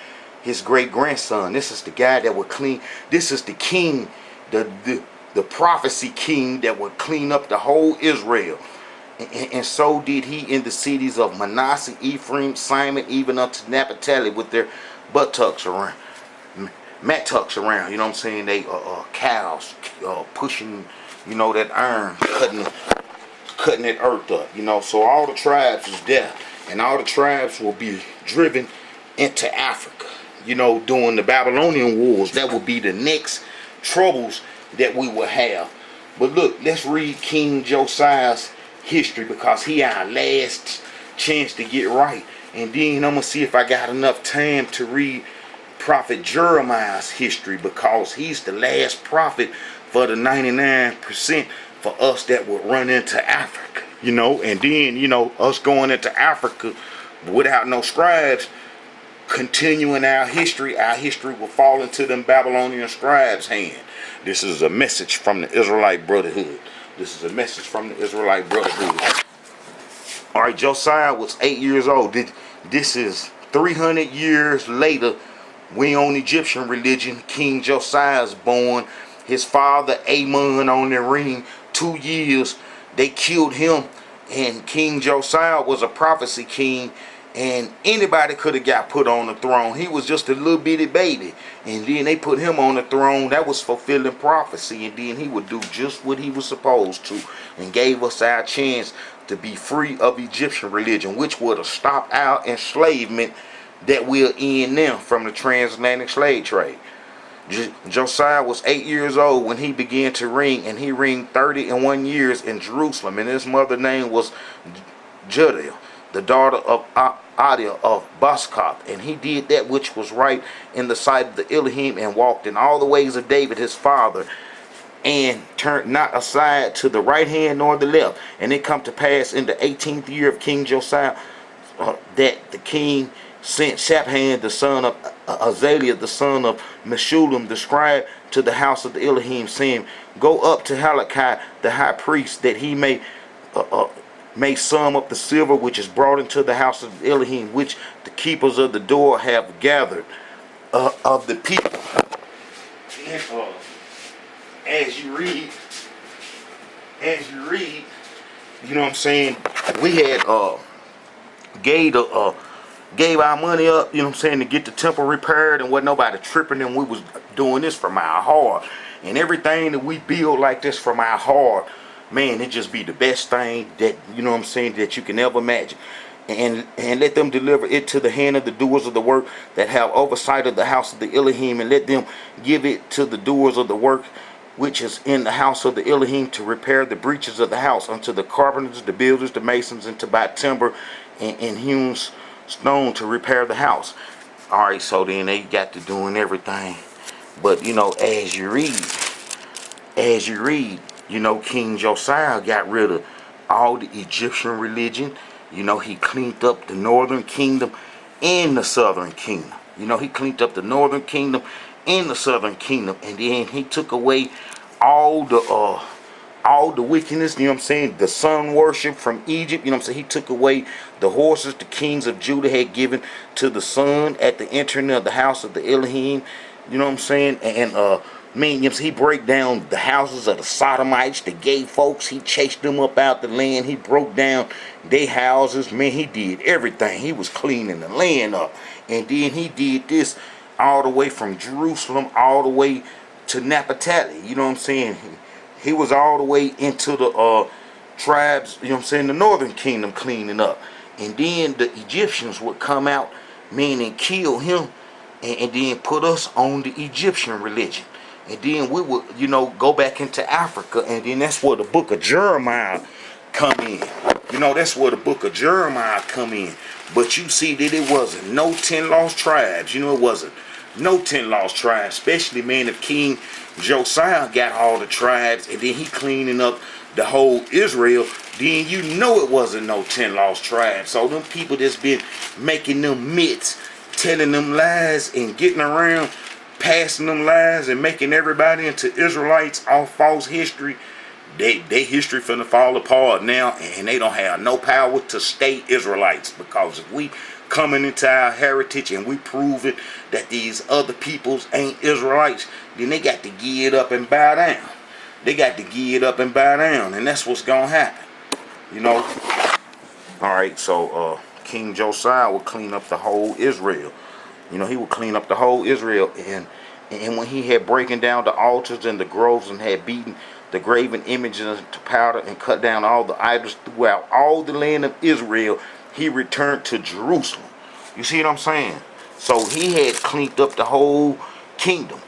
His great grandson. This is the guy that would clean. This is the king, the prophecy king that would clean up the whole Israel. And so did he in the cities of Manasseh, Ephraim, Simon, even unto Naphtali, with their buttocks around, mattocks around. You know what I'm saying? They cows pushing, you know, that iron, cutting that earth up. You know, so all the tribes is there, and all the tribes will be driven into Africa. You know, during the Babylonian wars, that will be the next troubles that we will have. But look, let's read King Josiah's history, because he our last chance to get right. And then I'm gonna see if I got enough time to read Prophet Jeremiah's history, because he's the last prophet for the 99% for us that would run into Africa. You know, and then, you know, us going into Africa without no scribes, continuing our history will fall into them Babylonian scribes' hand. This is a message from the Israelite Brotherhood. This is a message from the Israelite Brotherhood. All right, Josiah was 8 years old. This is 300 years later. We on Egyptian religion. King Josiah is born. His father Amon on the ring. 2 years. They killed him. And King Josiah was a prophecy king. And anybody could have got put on the throne. He was just a little bitty baby. And then they put him on the throne. That was fulfilling prophecy. And then he would do just what he was supposed to. And gave us our chance to be free of Egyptian religion, which would have stopped our enslavement that we're in now from the transatlantic slave trade. Josiah was 8 years old when he began to reign. And he reigned 31 years in Jerusalem. And his mother's name was Judea, the daughter of Adiah of Boskoth. And he did that which was right in the sight of the Elohim, and walked in all the ways of David his father, and turn not aside to the right hand nor the left. And it come to pass in the 18th year of King Josiah that the king sent Shaphan the son of Azaliah the son of Meshullam the scribe to the house of the Elohim, saying, Go up to Hilkiah the high priest, that he may sum up the silver which is brought into the house of Elohim, which the keepers of the door have gathered of the people. And, as you read, you know what I'm saying, we had gave our money up, you know what I'm saying, to get the temple repaired, and wasn't nobody tripping, and we was doing this from our heart. And everything that we build like this from our heart, man, it just be the best thing that, you know what I'm saying, that you can ever imagine. And let them deliver it to the hand of the doers of the work that have oversight of the house of the Elohim, and let them give it to the doers of the work which is in the house of the Elohim, to repair the breaches of the house, unto the carpenters, the builders, the masons, and to buy timber and hewn stone to repair the house. Alright, so then they got to doing everything. But you know, as you read, you know, King Josiah got rid of all the Egyptian religion. You know, he cleaned up the northern kingdom and the southern kingdom. You know, he cleaned up the northern kingdom and the southern kingdom, and then he took away all the wickedness, you know what I'm saying, the sun worship from Egypt, you know what I'm saying. He took away the horses the kings of Judah had given to the sun at the entering of the house of the Elohim, you know what I'm saying. And man, he break down the houses of the Sodomites, the gay folks. He chased them up out the land. He broke down their houses. Man, he did everything. He was cleaning the land up. And then he did this all the way from Jerusalem all the way to Naphtali. You know what I'm saying? He was all the way into the tribes, you know what I'm saying, the northern kingdom, cleaning up. And then the Egyptians would come out, man, and kill him, and then put us on the Egyptian religion. And then we would, you know, go back into Africa, and then that's where the book of Jeremiah come in. You know, that's where the book of Jeremiah come in. But you see that it wasn't no 10 lost tribes. You know, it wasn't no 10 lost tribes. Especially, man, if King Josiah got all the tribes, and then he cleaning up the whole Israel, then you know it wasn't no 10 lost tribes. So them people that's been making them myths, telling them lies, and getting around passing them lies and making everybody into Israelites off false history, they history finna fall apart now, and they don't have no power to stay Israelites. Because if we coming into our heritage and we proving that these other peoples ain't Israelites, then they got to give it up and bow down. They got to give it up and bow down, and that's what's gonna happen, you know. Alright, so King Josiah would clean up the whole Israel. You know, he would clean up the whole Israel, and when he had breaking down the altars and the groves, and had beaten the graven images to powder, and cut down all the idols throughout all the land of Israel, he returned to Jerusalem. You see what I'm saying? So he had cleaned up the whole kingdom.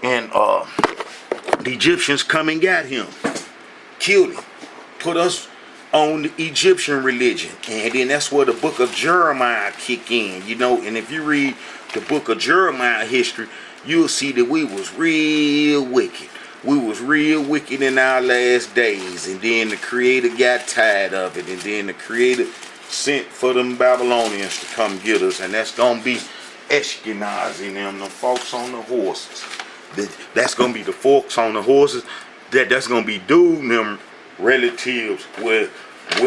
And the Egyptians come and got him, killed him, put us on the Egyptian religion. And then that's where the book of Jeremiah kick in, you know. And if you read the book of Jeremiah history, you'll see that we was real wicked. We was real wicked in our last days. And then the Creator got tired of it. And then the Creator sent for them Babylonians to come get us. And that's going to be Ashkenazi and them folks on the horses. That's going to be the folks on the horses. That's going to be dude and them relatives where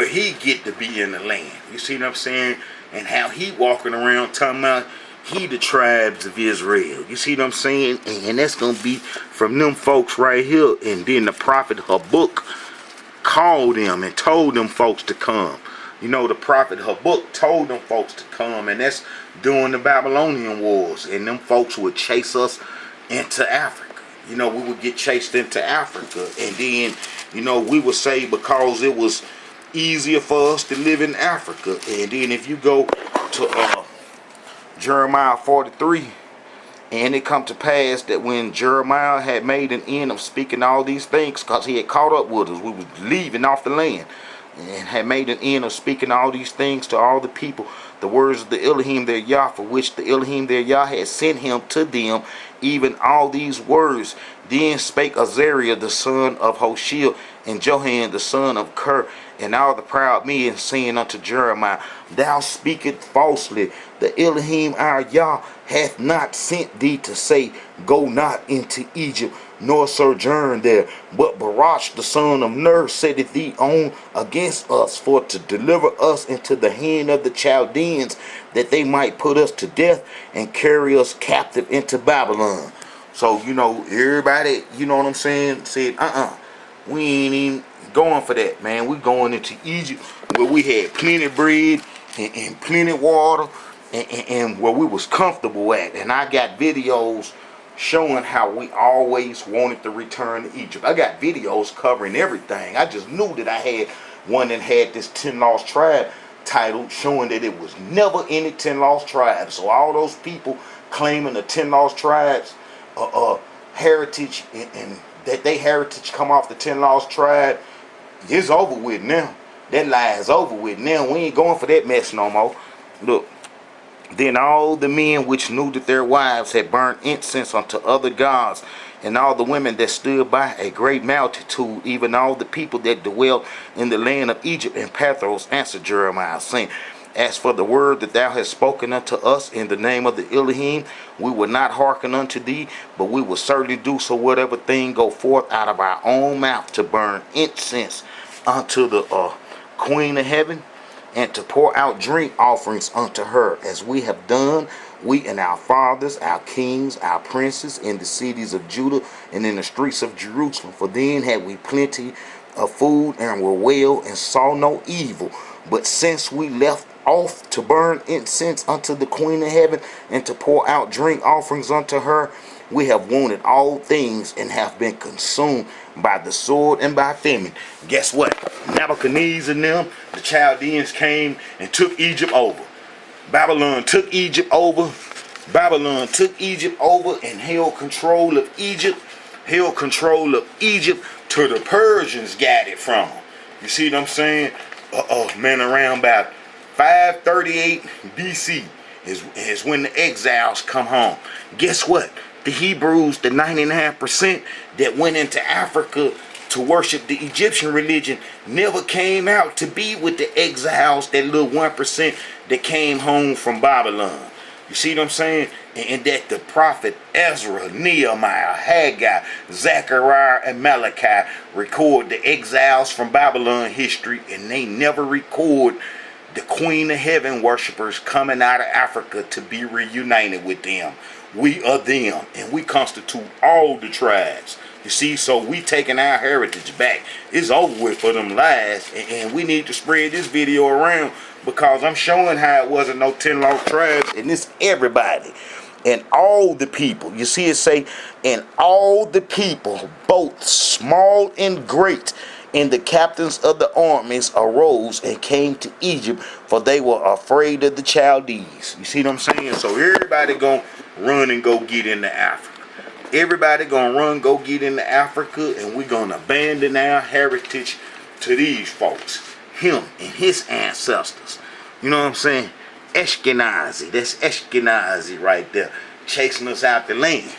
he get to be in the land. You see what I'm saying? And how he walking around talking about he the tribes of Israel. You see what I'm saying? And that's going to be from them folks right here. And then the prophet Habakkuk called them and told them folks to come. You know, the prophet Habakkuk told them folks to come. And that's during the Babylonian wars. And them folks would chase us into Africa. You know, we would get chased into Africa. And then, you know, we would say because it was easier for us to live in Africa. And then if you go to Jeremiah 43, and it come to pass that when Jeremiah had made an end of speaking all these things, because he had caught up with us, we was leaving off the land, and had made an end of speaking all these things to all the people, the words of the Elohim their Yah, for which the Elohim their Yah had sent him to them, even all these words. Then spake Azariah the son of Hoshea, and Johan the son of Ker, and all the proud men, saying unto Jeremiah, Thou speakest falsely. The Elohim our Yah hath not sent thee to say, Go not into Egypt, nor sojourn there. But Baruch the son of Ner setteth thee on against us, for to deliver us into the hand of the Chaldeans, that they might put us to death and carry us captive into Babylon. So, everybody, you know what I'm saying, said, we ain't even going for that, man. We going into Egypt, where we had plenty of bread and plenty of water, and where we was comfortable at. And I got videos showing how we always wanted to return to Egypt. I got videos covering everything. I just knew that I had one that had this 10 Lost Tribe title, showing that it was never any 10 Lost Tribes. So all those people claiming the 10 Lost Tribes heritage, and that they heritage come off the 10 Lost Tribe, it's over with now. That lie is over with now. We ain't going for that mess no more. Look, then all the men which knew that their wives had burned incense unto other gods, and all the women that stood by, a great multitude, even all the people that dwelt in the land of Egypt and Pathros, answered Jeremiah, saying, As for the word that thou hast spoken unto us in the name of the Elohim, we will not hearken unto thee, but we will certainly do so whatever thing go forth out of our own mouth, to burn incense unto the Queen of Heaven, and to pour out drink offerings unto her, as we have done, we and our fathers, our kings, our princes, in the cities of Judah and in the streets of Jerusalem. For then had we plenty of food, and were well, and saw no evil. But since we left off to burn incense unto the Queen of Heaven, and to pour out drink offerings unto her, we have wanted all things, and have been consumed by the sword and by famine. Guess what? Nebuchadnezzar and them, the Chaldeans, came and took Egypt over. Babylon took Egypt over. Babylon took Egypt over and held control of Egypt. Held control of Egypt till the Persians got it from them. You see what I'm saying? Man, around about 538 BC is when the exiles come home. Guess what? The Hebrews, the 99% that went into Africa to worship the Egyptian religion, never came out to be with the exiles, that little 1% that came home from Babylon. You see what I'm saying? And that the prophet Ezra, Nehemiah, Haggai, Zechariah, and Malachi record the exiles from Babylon history, and they never record the Queen of Heaven worshipers coming out of Africa to be reunited with them. We are them, and we constitute all the tribes. You see, so we taking our heritage back. It's over with for them lies, and we need to spread this video around, because I'm showing how it wasn't no 10 Lost Tribes, and it's everybody. And all the people, you see it say, and all the people, both small and great, and the captains of the armies arose and came to Egypt, for they were afraid of the Chaldees. You see what I'm saying? So everybody gonna run and go get into Africa. Everybody gonna run, go get into Africa, and we gonna abandon our heritage to these folks. Him and his ancestors. You know what I'm saying? Ashkenazi. That's Ashkenazi right there. Chasing us out the land.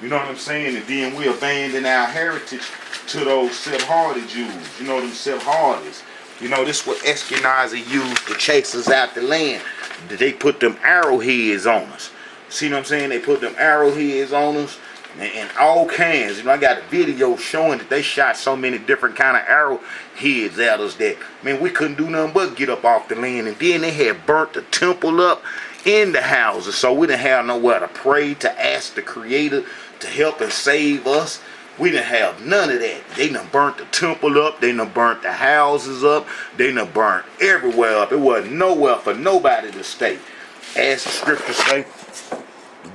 You know what I'm saying? And then we abandon our heritage to those Sephardi Jews. You know them Sephardis. You know, this is what Ashkenazi used to chase us out the land. They put them arrowheads on us. See what I'm saying? They put them arrowheads on us. And all kinds. You know, I got a video showing that they shot so many different kind of arrowheads at us that, man, we couldn't do nothing but get up off the land. And then they had burnt the temple up in the houses, so we didn't have nowhere to pray, to ask the Creator to help and save us. We didn't have none of that. They done burnt the temple up. They done burnt the houses up. They done burnt everywhere up. It wasn't nowhere for nobody to stay. As the scriptures say,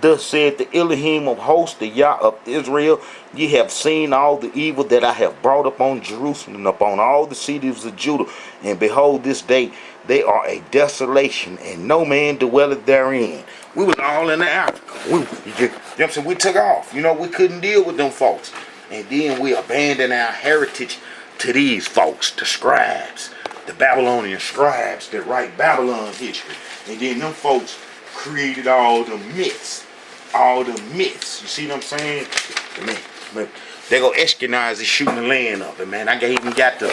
thus said the Elohim of hosts, the Yah of Israel, ye have seen all the evil that I have brought upon Jerusalem and upon all the cities of Judah. And behold, this day they are a desolation, and no man dwelleth therein. We was all in Africa. You know what I'm saying? We took off. You know, we couldn't deal with them folks. And then we abandoned our heritage to these folks, the scribes. the Babylonian scribes that write Babylon history. And then them folks created all the myths. All the myths. You see what I'm saying? Man, they go Ashkenazi shooting the land up. And man, I even got the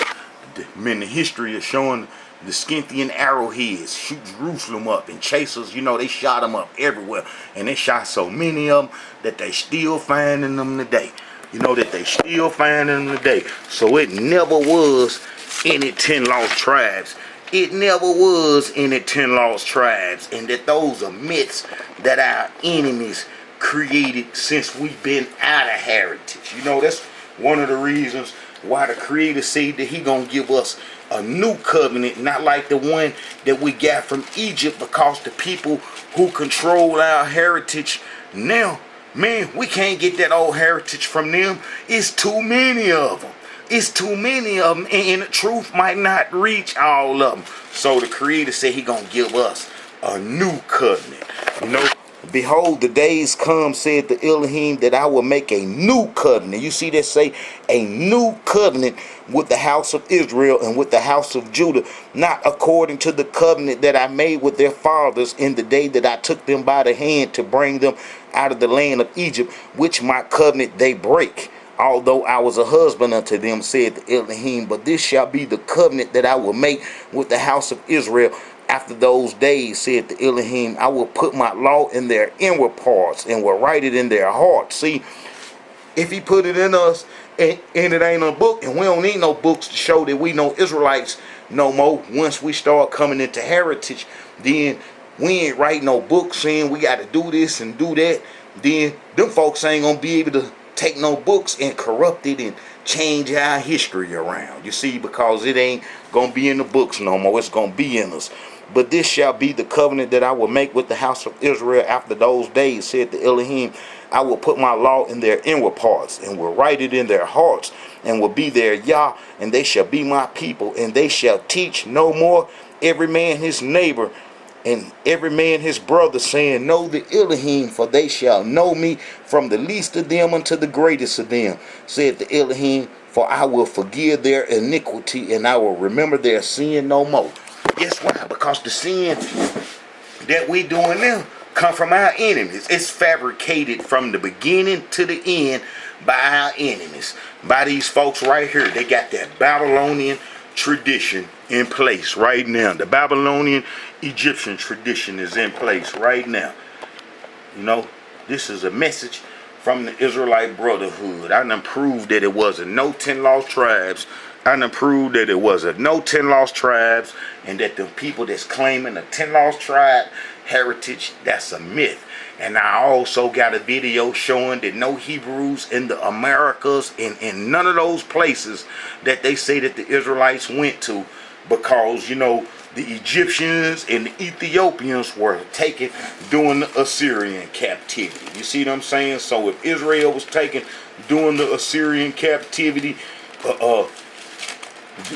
history of showing the Scythian arrowheads shoot Jerusalem up, and chasers, you know, they shot them up everywhere. And they shot so many of them that they still finding them today. You know, that they still finding them today. So it never was any 10 lost tribes. It never was any 10 lost tribes. And that those are myths that our enemies created since we've been out of heritage. You know, that's one of the reasons why the Creator said that He gonna give us a new covenant, not like the one that we got from Egypt, because the people who control our heritage now, man, we can't get that old heritage from them. It's too many of them. It's too many of them, and the truth might not reach all of them. So the Creator said He gonna give us a new covenant. You know, behold, the days come, said the Elohim, that I will make a new covenant. You see that say a new covenant with the house of Israel and with the house of Judah, not according to the covenant that I made with their fathers in the day that I took them by the hand to bring them out of the land of Egypt, which my covenant they break, although I was a husband unto them, said the Elohim. But this shall be the covenant that I will make with the house of Israel after those days, said the Elohim. I will put my law in their inward parts and will write it in their hearts. See, if He put it in us and it ain't a book, and we don't need no books to show that we know Israelites no more. Once we start coming into heritage, then we ain't writing no books saying we got to do this and do that. Then them folks ain't gonna be able to take no books and corrupt it and change our history around. You see, because it ain't gonna be in the books no more. It's gonna be in us. But this shall be the covenant that I will make with the house of Israel after those days, said the Elohim. I will put my law in their inward parts and will write it in their hearts and will be their Yah, and they shall be my people, and they shall teach no more every man his neighbor and every man his brother, saying, know the Elohim, for they shall know me from the least of them unto the greatest of them, said the Elohim, for I will forgive their iniquity and I will remember their sin no more. Guess why? Because the sin that we doing now come from our enemies. It's fabricated from the beginning to the end by our enemies, by these folks right here. They got that Babylonian tradition in place right now. The Babylonian Egyptian tradition is in place right now. You know, this is a message from the Israelite Brotherhood. I done proved that it wasn't no 10 lost tribes. I done proved that it wasn't no 10 lost tribes, and that the people that's claiming a 10 lost tribe heritage, that's a myth. And I also got a video showing that no Hebrews in the Americas and in none of those places that they say that the Israelites went to, because, you know, the Egyptians and the Ethiopians were taken during the Assyrian captivity. You see what I'm saying? So if Israel was taken during the Assyrian captivity, the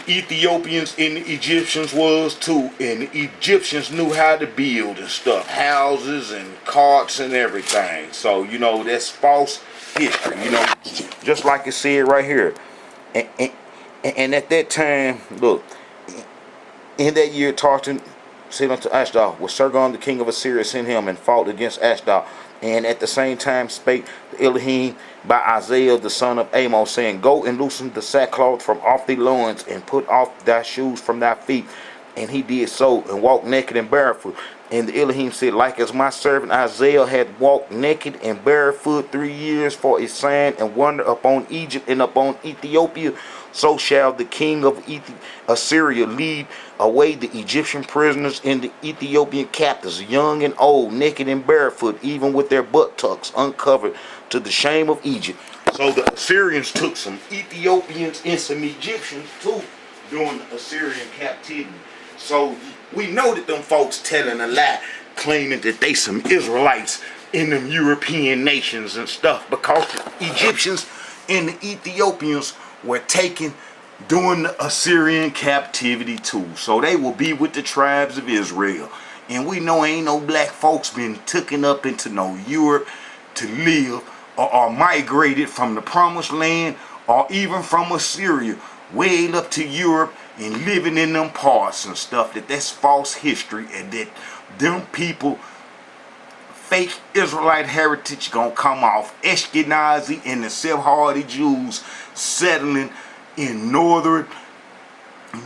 Ethiopians and the Egyptians was too, and the Egyptians knew how to build and stuff, houses and carts and everything. So, you know, that's false history, you know, just like it said right here. And at that time, look, in that year Tartan said unto Ashdod, was Sargon the king of Assyria sent him and fought against Ashdod. And at the same time spake the Elohim by Isaiah the son of Amos, saying, go and loosen the sackcloth from off thy loins, and put off thy shoes from thy feet. And he did so, and walked naked and barefoot. And the Elohim said, like as my servant Isaiah had walked naked and barefoot 3 years for a sign and wonder upon Egypt and upon Ethiopia, so shall the king of Assyria lead away the Egyptian prisoners and the Ethiopian captives, young and old, naked and barefoot, even with their buttocks uncovered, to the shame of Egypt. So the Assyrians took some Ethiopians and some Egyptians too during the Assyrian captivity. So we know that them folks telling a lie, claiming that they some Israelites in them European nations and stuff, because the Egyptians and the Ethiopians were taken during the Assyrian captivity too. So they will be with the tribes of Israel. And we know ain't no black folks been taken up into no Europe to live, or migrated from the promised land, or even from Assyria way up to Europe and living in them parts and stuff, that's false history, and that them people fake Israelite heritage gonna come off. Ashkenazi and the Sephardi Jews settling in northern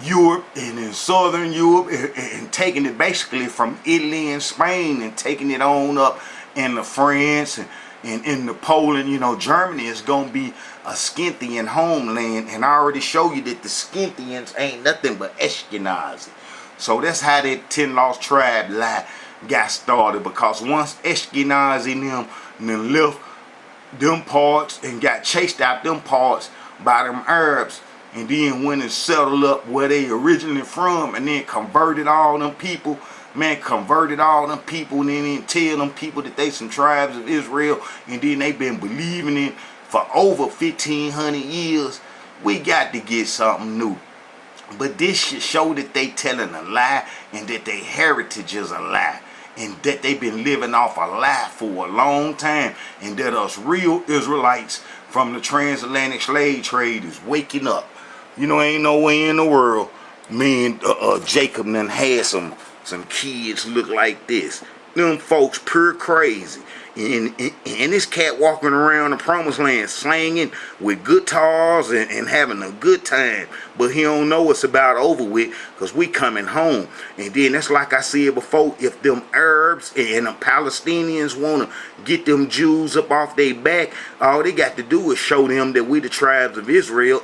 Europe and in southern Europe, and taking it basically from Italy and Spain and taking it on up into France and into Poland. You know, Germany is gonna be a Scythian homeland, and I already showed you that the Scythians ain't nothing but Ashkenazi. So that's how that 10 lost tribe lie got started, because once Ashkenazi and them left them parts and got chased out them parts by them Arabs, and then went and settled up where they originally from, and then converted all them people, and then tell them people that they some tribes of Israel, and then they been believing it for over 1,500 years. We got to get something new. But this should show that they telling a lie, and that their heritage is a lie, and that they've been living off a lie for a long time, and that us real Israelites from the transatlantic slave trade is waking up. You know, ain't no way in the world me and Jacob done had some kids look like this. Them folks pure crazy. And this cat walking around the promised land slanging with guitars and having a good time, but he don't know it's about over with, because we coming home. And then that's like I said before, if them Arabs and them Palestinians want to get them Jews up off their back, all they got to do is show them that we the tribes of Israel,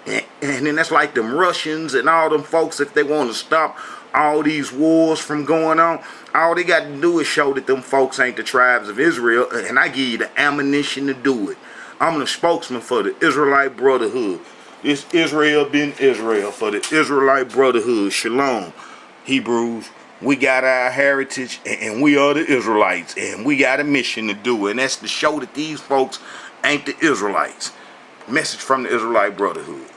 and then that's like them Russians and all them folks, if they want to stop all these wars from going on, all they got to do is show that them folks ain't the tribes of Israel, and I give you the ammunition to do it. I'm the spokesman for the Israelite Brotherhood. It's Israel ben Israel for the Israelite Brotherhood. Shalom, Hebrews. We got our heritage, and we are the Israelites, and we got a mission to do, and that's to show that these folks ain't the Israelites. Message from the Israelite Brotherhood.